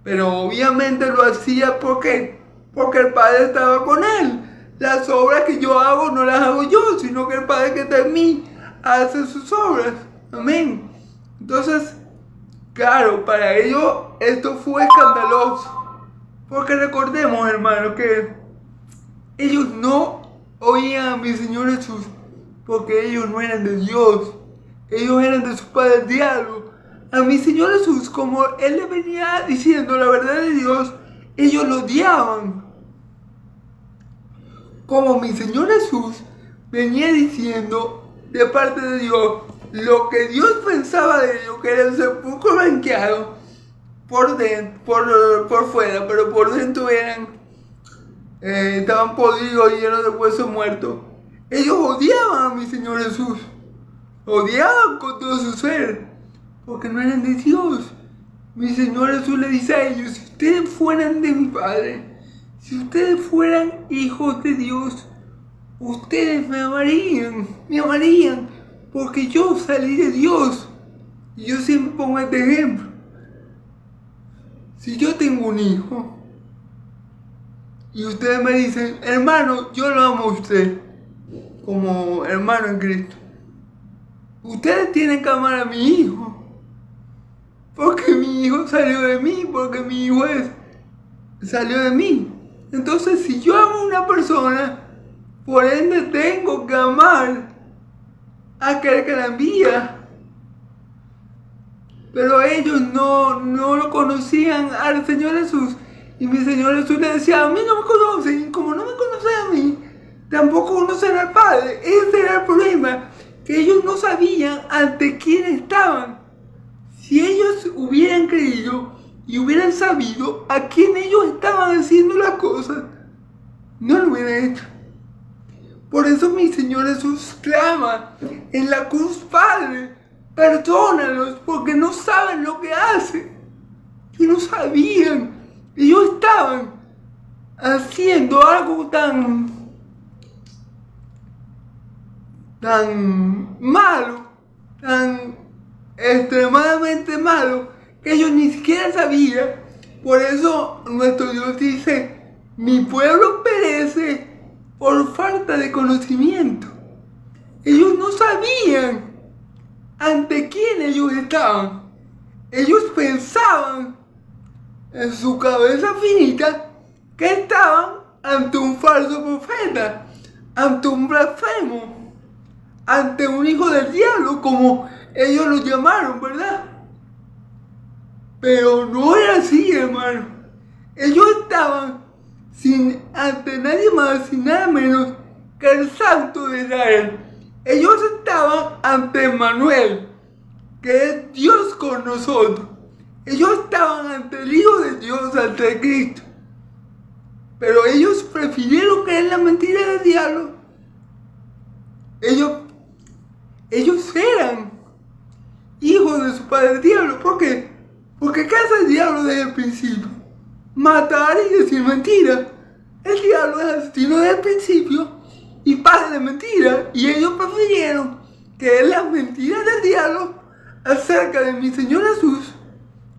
Pero obviamente lo hacía porque el Padre estaba con él. Las obras que yo hago no las hago yo, sino que el Padre que está en mí hace sus obras. Amén. Entonces, claro, para ellos esto fue escandaloso. Porque recordemos, hermanos, que ellos no oían a mi Señor Jesús porque ellos no eran de Dios. Ellos eran de su padre el diablo. A mi Señor Jesús, como Él le venía diciendo la verdad de Dios, ellos lo odiaban. Como mi Señor Jesús venía diciendo de parte de Dios lo que Dios pensaba de ellos, que era un sepulcro blanqueado por fuera, pero por dentro estaban podridos y llenos de huesos muertos. Ellos odiaban a mi Señor Jesús. Odiaban con todo su ser, porque no eran de Dios. Mi Señor Jesús le dice a ellos: si ustedes fueran de mi Padre, si ustedes fueran hijos de Dios, ustedes me amarían, porque yo salí de Dios. Y yo siempre pongo este ejemplo. Si yo tengo un hijo, y ustedes me dicen: hermano, yo lo amo a usted, como hermano en Cristo, ustedes tienen que amar a mi hijo, porque mi hijo salió de mí, porque mi hijo salió de mí. Entonces, si yo amo a una persona, por ende tengo que amar a aquel que la envía. Pero ellos no lo conocían al Señor Jesús. Y mi Señor Jesús le decía: a mí no me conocen, y como no me conocen a mí, tampoco conocen al Padre. Ese era el problema, que ellos no sabían ante quién estaban. Si ellos hubieran creído y hubieran sabido a quién ellos estaban haciendo las cosas, no lo hubieran hecho. Por eso mi Señor Jesús clama en la cruz: Padre, perdónalos, porque no saben lo que hacen. Y no sabían. Ellos estaban haciendo algo tan malo, tan extremadamente malo, que ellos ni siquiera sabían. Por eso nuestro Dios dice: mi pueblo perece por falta de conocimiento. Ellos no sabían ante quién ellos estaban. Ellos pensaban en su cabeza finita que estaban ante un falso profeta, ante un blasfemo, ante un hijo del diablo, como ellos lo llamaron, ¿verdad? Pero no era así, hermano. Ellos estaban ante nadie más, sin nada menos que el Santo de Israel. Ellos estaban ante Emmanuel, que es Dios con nosotros. Ellos estaban ante el Hijo de Dios, ante Cristo. Pero ellos prefirieron creer la mentira del diablo. Ellos eran hijos de su padre el diablo. ¿Por qué? Porque ¿qué hace el diablo desde el principio? Matar y decir mentiras. El diablo es asesino desde el principio y padre de mentiras. Y ellos prefirieron creer las mentiras del diablo acerca de mi Señor Jesús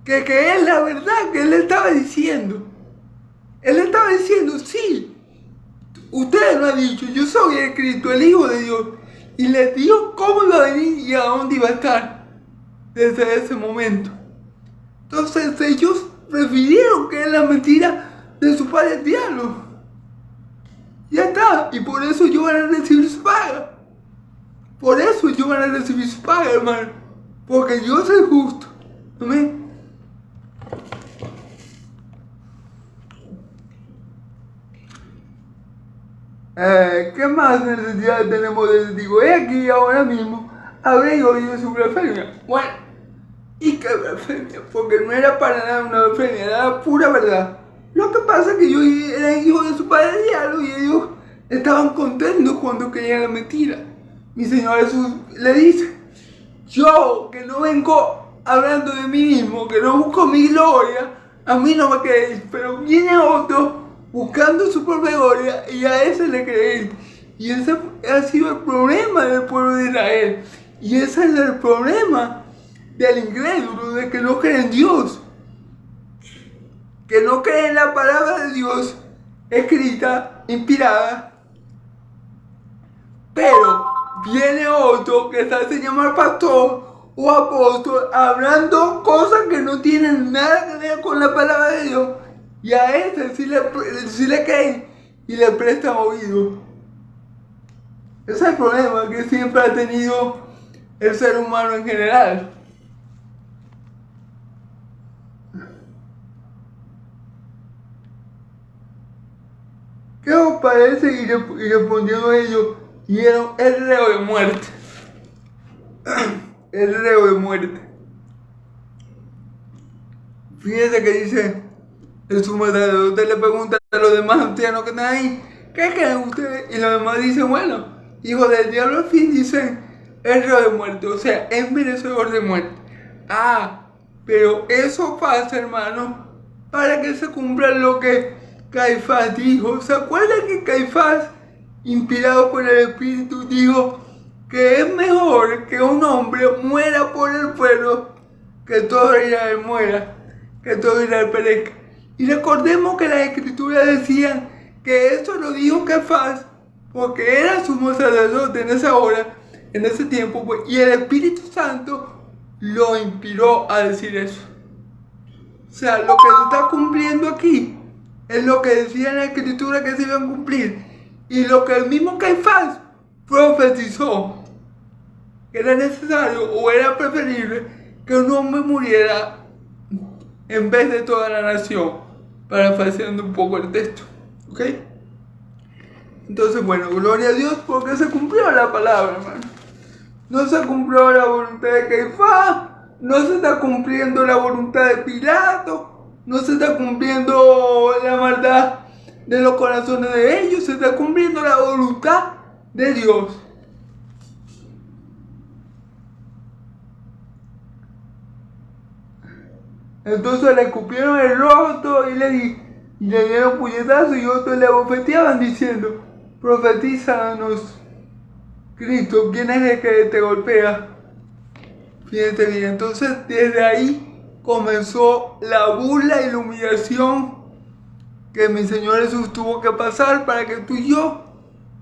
que es la verdad que Él estaba diciendo. Él estaba diciendo: sí, ustedes lo han dicho, yo soy el Cristo, el Hijo de Dios. Y les dijo cómo iba a venir y a dónde iba a estar desde ese momento. Entonces ellos prefirieron creer la mentira de su padre el diablo. Ya está. Y por eso ellos van a recibir su paga. Por eso ellos van a recibir su paga, hermano. Porque yo soy justo. Amén. ¿Qué más necesidad tenemos de testigo? He aquí ahora mismo habréis oído su blasfemia. Bueno, y que blasfemia, porque no era para nada una blasfemia, era la pura verdad. Lo que pasa es que ellos eran hijos de su padre diablo y ellos estaban contentos cuando creían la mentira. Mi Señor Jesús le dice: yo que no vengo hablando de mí mismo, que no busco mi gloria, a mí no me creéis, pero viene otro buscando su propia gloria y a ese le creéis. Y ese ha sido el problema del pueblo de Israel. Y ese es el problema del incrédulo, de que no cree en Dios, que no cree en la palabra de Dios escrita, inspirada. Pero viene otro que se hace llamar pastor o apóstol hablando cosas que no tienen nada que ver con la palabra de Dios, y a ese sí le creen y le prestan oído. Ese es el problema que siempre ha tenido el ser humano en general. ¿Qué os parece? Y respondiendo ellos, dieron el reo de muerte. El reo de muerte. Fíjense que dice el sumo sacerdote, le pregunta a los demás ancianos que están ahí: ¿qué creen ustedes? Y los demás dicen: bueno, hijo del diablo, al fin dicen el reo de muerte, o sea, es merecedor de muerte. Pero eso pasa, hermano, para que se cumpla lo que Caifás dijo. ¿Se acuerdan que Caifás, inspirado por el Espíritu, dijo que es mejor que un hombre muera por el pueblo que todo Israel muera, que todo Israel perezca? Y recordemos que las escrituras decían que eso lo dijo Caifás porque era sumo sacerdote en esa hora, en ese tiempo, pues, y el Espíritu Santo lo inspiró a decir eso. O sea, lo que se está cumpliendo aquí es lo que decía en la escritura que se iban a cumplir, y lo que el mismo Caifás profetizó, que era necesario o era preferible que un hombre muriera en vez de toda la nación, parafraseando un poco el texto. ¿Ok? Entonces, bueno, gloria a Dios porque se cumplió la palabra, hermano. No se cumplió la voluntad de Caifás, no se está cumpliendo la voluntad de Pilato, no se está cumpliendo la maldad de los corazones de ellos, se está cumpliendo la voluntad de Dios. Entonces le escupieron el rostro y le dieron puñetazos, y otros le abofeteaban diciendo: profetízanos, Cristo, ¿quién es el que te golpea? Fíjense bien, entonces desde ahí comenzó la burla y la humillación que mi Señor Jesús tuvo que pasar para que tú y yo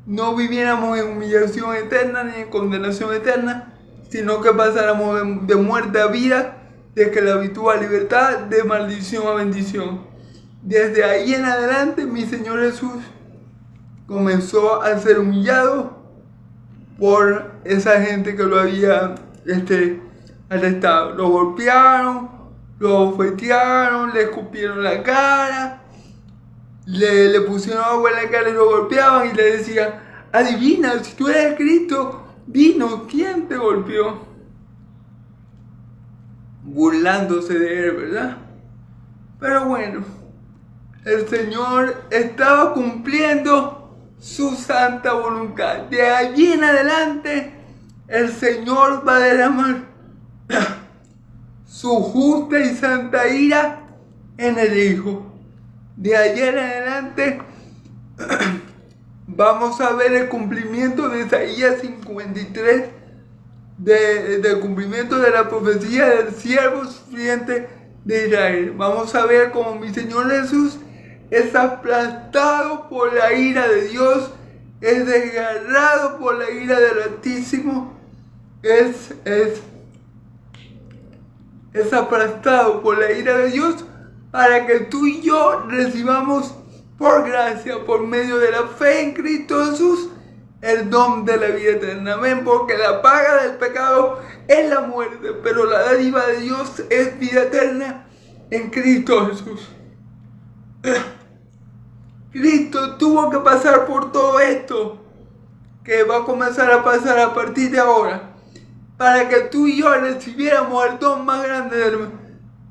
no viviéramos en humillación eterna ni en condenación eterna, sino que pasáramos de muerte a vida, de esclavitud a libertad, de maldición a bendición. Desde ahí en adelante mi Señor Jesús comenzó a ser humillado por esa gente que lo había arrestado. Lo golpearon, lo abofetearon, le escupieron la cara, le pusieron agua en la cara y lo golpeaban y le decían: adivina, si tú eres Cristo, dinos, ¿quién te golpeó? Burlándose de él, ¿verdad? Pero bueno, el Señor estaba cumpliendo su santa voluntad. De allí en adelante, el Señor va a derramar su justa y santa ira en el Hijo. De ayer en adelante vamos a ver el cumplimiento de Isaías 53, del cumplimiento de la profecía del siervo sufriente de Israel. Vamos a ver cómo mi Señor Jesús es aplastado por la ira de Dios, es desgarrado por la ira del Altísimo, es aplastado por la ira de Dios para que tú y yo recibamos por gracia, por medio de la fe en Cristo Jesús, el don de la vida eterna. Amén, porque la paga del pecado es la muerte, pero la dádiva de Dios es vida eterna en Cristo Jesús. Cristo tuvo que pasar por todo esto que va a comenzar a pasar a partir de ahora. para que tú y yo recibiéramos el don más grande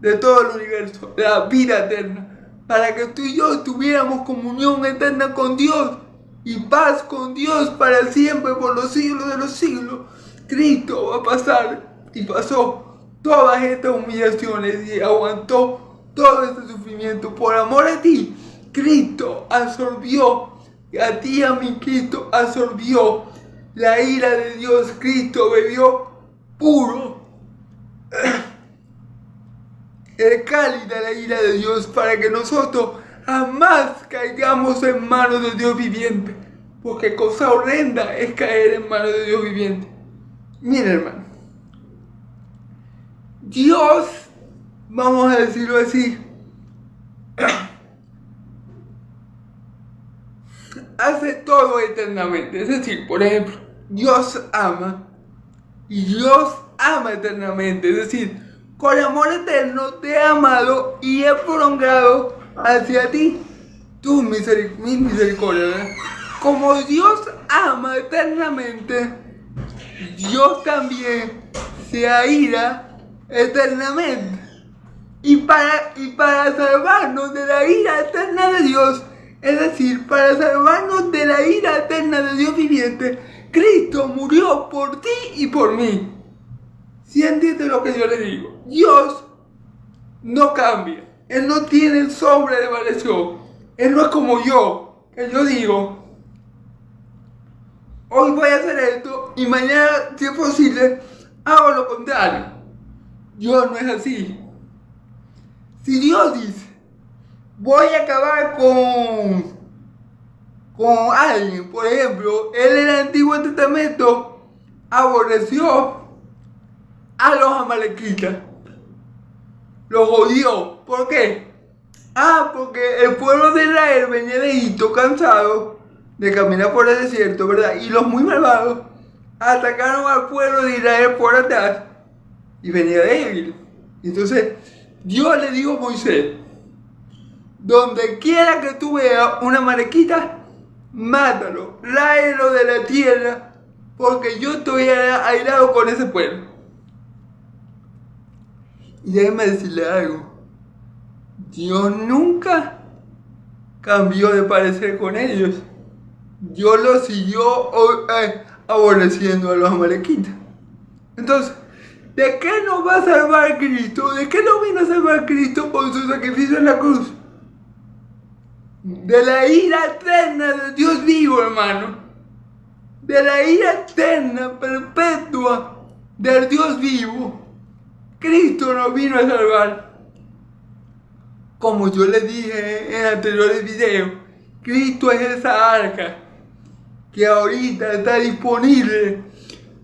de todo el universo, la vida eterna, para que tú y yo tuviéramos comunión eterna con Dios y paz con Dios para siempre, por los siglos de los siglos. Cristo va a pasar y pasó todas estas humillaciones y aguantó todo este sufrimiento por amor a ti. Cristo absorbió, a ti y a mí Cristo absorbió la ira de Dios. Cristo bebió puro el cáliz de la ira de Dios para que nosotros jamás caigamos en manos de Dios viviente, porque cosa horrenda es caer en manos de Dios viviente. Mira, hermano, Dios, vamos a decirlo así, hace todo eternamente. Es decir, por ejemplo, Dios ama y Dios ama eternamente. Es decir, con amor eterno te he amado y he prolongado hacia ti mi misericordia, ¿verdad? Como Dios ama eternamente, Dios también se aira eternamente. Y para salvarnos de la ira eterna de Dios, es decir, para salvarnos de la ira eterna de Dios viviente, Cristo murió por ti y por mí. ¿Sí entiendes lo que yo le digo? Dios no cambia. Él no tiene sombra de variación. Él no es como yo, que yo digo, hoy voy a hacer esto y mañana, si es posible, hago lo contrario. Dios no es así. Si Dios dice, voy a acabar con alguien, por ejemplo, él en el Antiguo Testamento aborreció a los amalequitas, los odió. ¿Por qué? Porque el pueblo de Israel venía de Egipto cansado de caminar por el desierto, ¿verdad? Y los muy malvados atacaron al pueblo de Israel por atrás y venía débil. Entonces Dios le dijo a Moisés, donde quiera que tú veas una mariquita, mátalo, tráelo de la tierra, porque yo estoy airado con ese pueblo. Y déjeme decirle algo, Dios nunca cambió de parecer con ellos. Dios los siguió aborreciendo a los amalequitas. Entonces, ¿de qué nos va a salvar Cristo? ¿De qué nos vino a salvar Cristo por su sacrificio en la cruz? De la ira eterna de Dios vivo, hermano. De la ira eterna, perpetua del Dios vivo. Cristo nos vino a salvar. Como yo les dije en anteriores videos, Cristo es esa arca que ahorita está disponible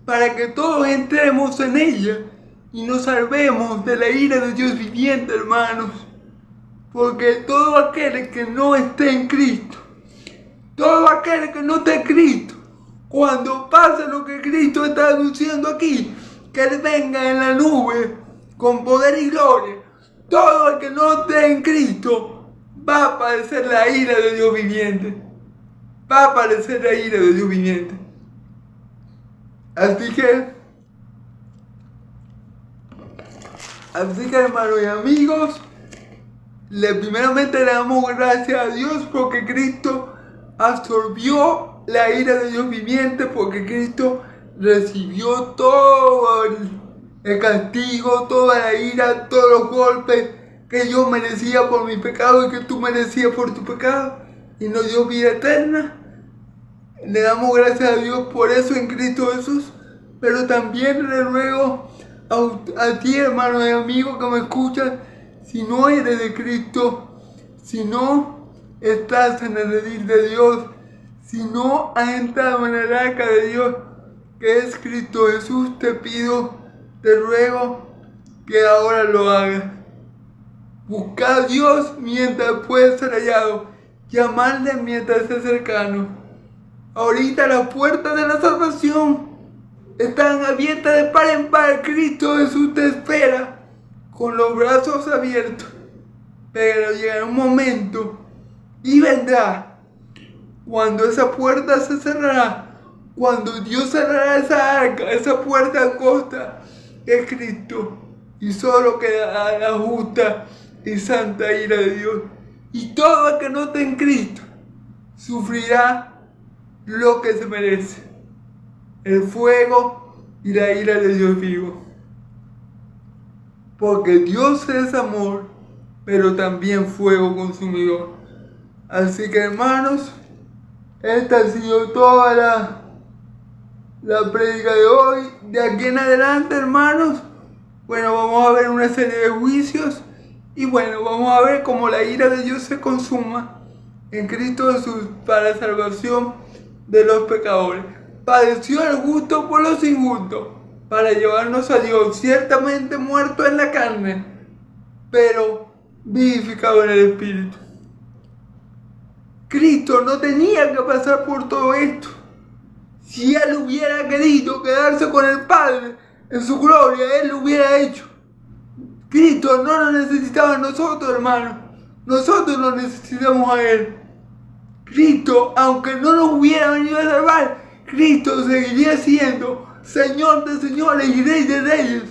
para que todos entremos en ella y nos salvemos de la ira de Dios viviente, hermanos. Porque todo aquel que no esté en Cristo, todo aquel que no esté en Cristo, cuando pase lo que Cristo está anunciando aquí, que Él venga en la nube con poder y gloria, todo el que no esté en Cristo va a padecer la ira de Dios viviente. Va a padecer la ira de Dios viviente. Así que, hermanos y amigos, primeramente le damos gracias a Dios porque Cristo absorbió la ira de Dios viviente, porque Cristo recibió todo el castigo, toda la ira, todos los golpes que yo merecía por mi pecado y que tú merecías por tu pecado, y nos dio vida eterna. Le damos gracias a Dios por eso en Cristo Jesús, pero también le ruego a ti, hermano y amigo que me escuchas, si no eres de Cristo, si no estás en el redil de Dios, si no has entrado en el arca de Dios, que es Cristo Jesús, te ruego que ahora lo hagas. Busca a Dios mientras puede ser hallado, llamarle mientras es cercano. Ahorita las puertas de la salvación están abiertas de par en par. Cristo Jesús te espera con los brazos abiertos, pero llegará un momento y vendrá cuando esa puerta se cerrará, cuando Dios cerrará esa arca, esa puerta angosta de Cristo, y solo quedará la justa y santa ira de Dios. Y todo el que no esté en Cristo sufrirá lo que se merece: el fuego y la ira de Dios vivo. Porque Dios es amor, pero también fuego consumidor. Así que, hermanos, esta ha sido toda la prédica de hoy. De aquí en adelante, hermanos, bueno, vamos a ver una serie de juicios. Y bueno, vamos a ver cómo la ira de Dios se consuma en Cristo Jesús para la salvación de los pecadores. Padeció el justo por los injustos para llevarnos a Dios, ciertamente muerto en la carne, pero vivificado en el Espíritu. Cristo no tenía que pasar por todo esto. Si Él hubiera querido quedarse con el Padre en su gloria, Él lo hubiera hecho. Cristo no nos necesitaba a nosotros, hermanos. Nosotros nos necesitamos a Él. Cristo, aunque no nos hubiera venido a salvar, Cristo seguiría siendo Señor de señores y Rey de reyes.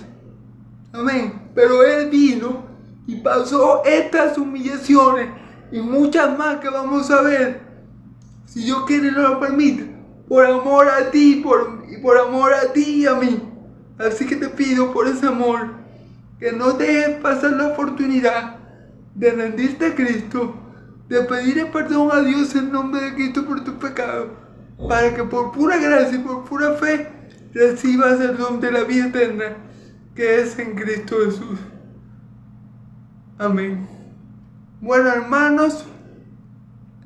Amén. Pero Él vino y pasó estas humillaciones y muchas más que vamos a ver, si Dios quiere y nos lo permite, por amor a ti, por amor a ti y a mí. Así que te pido por ese amor que no dejes pasar la oportunidad de rendirte a Cristo, de pedir perdón a Dios en nombre de Cristo por tus pecados, para que por pura gracia y por pura fe recibas el don de la vida eterna que es en Cristo Jesús. Amén. Bueno, hermanos,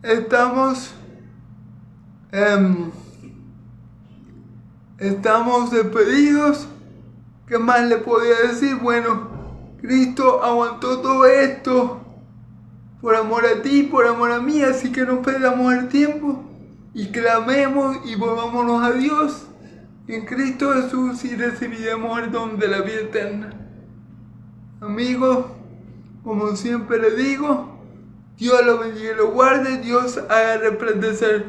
estamos despedidos. ¿Qué más le podía decir? Bueno, Cristo aguantó todo esto por amor a ti, por amor a mí, así que no perdamos el tiempo y clamemos y volvámonos a Dios en Cristo Jesús y recibiremos el don de la vida eterna. Amigos, como siempre les digo, Dios los bendiga y los guarde, Dios haga resplandecer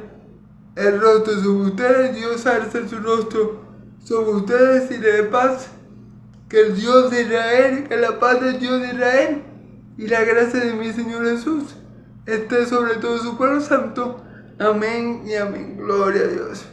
el rostro sobre ustedes, Dios alce su rostro sobre ustedes y le dé paz. Que el Dios de Israel, que la paz del Dios de Israel y la gracia de mi Señor Jesús esté sobre todo su pueblo santo. Amén y amén. Gloria a Dios.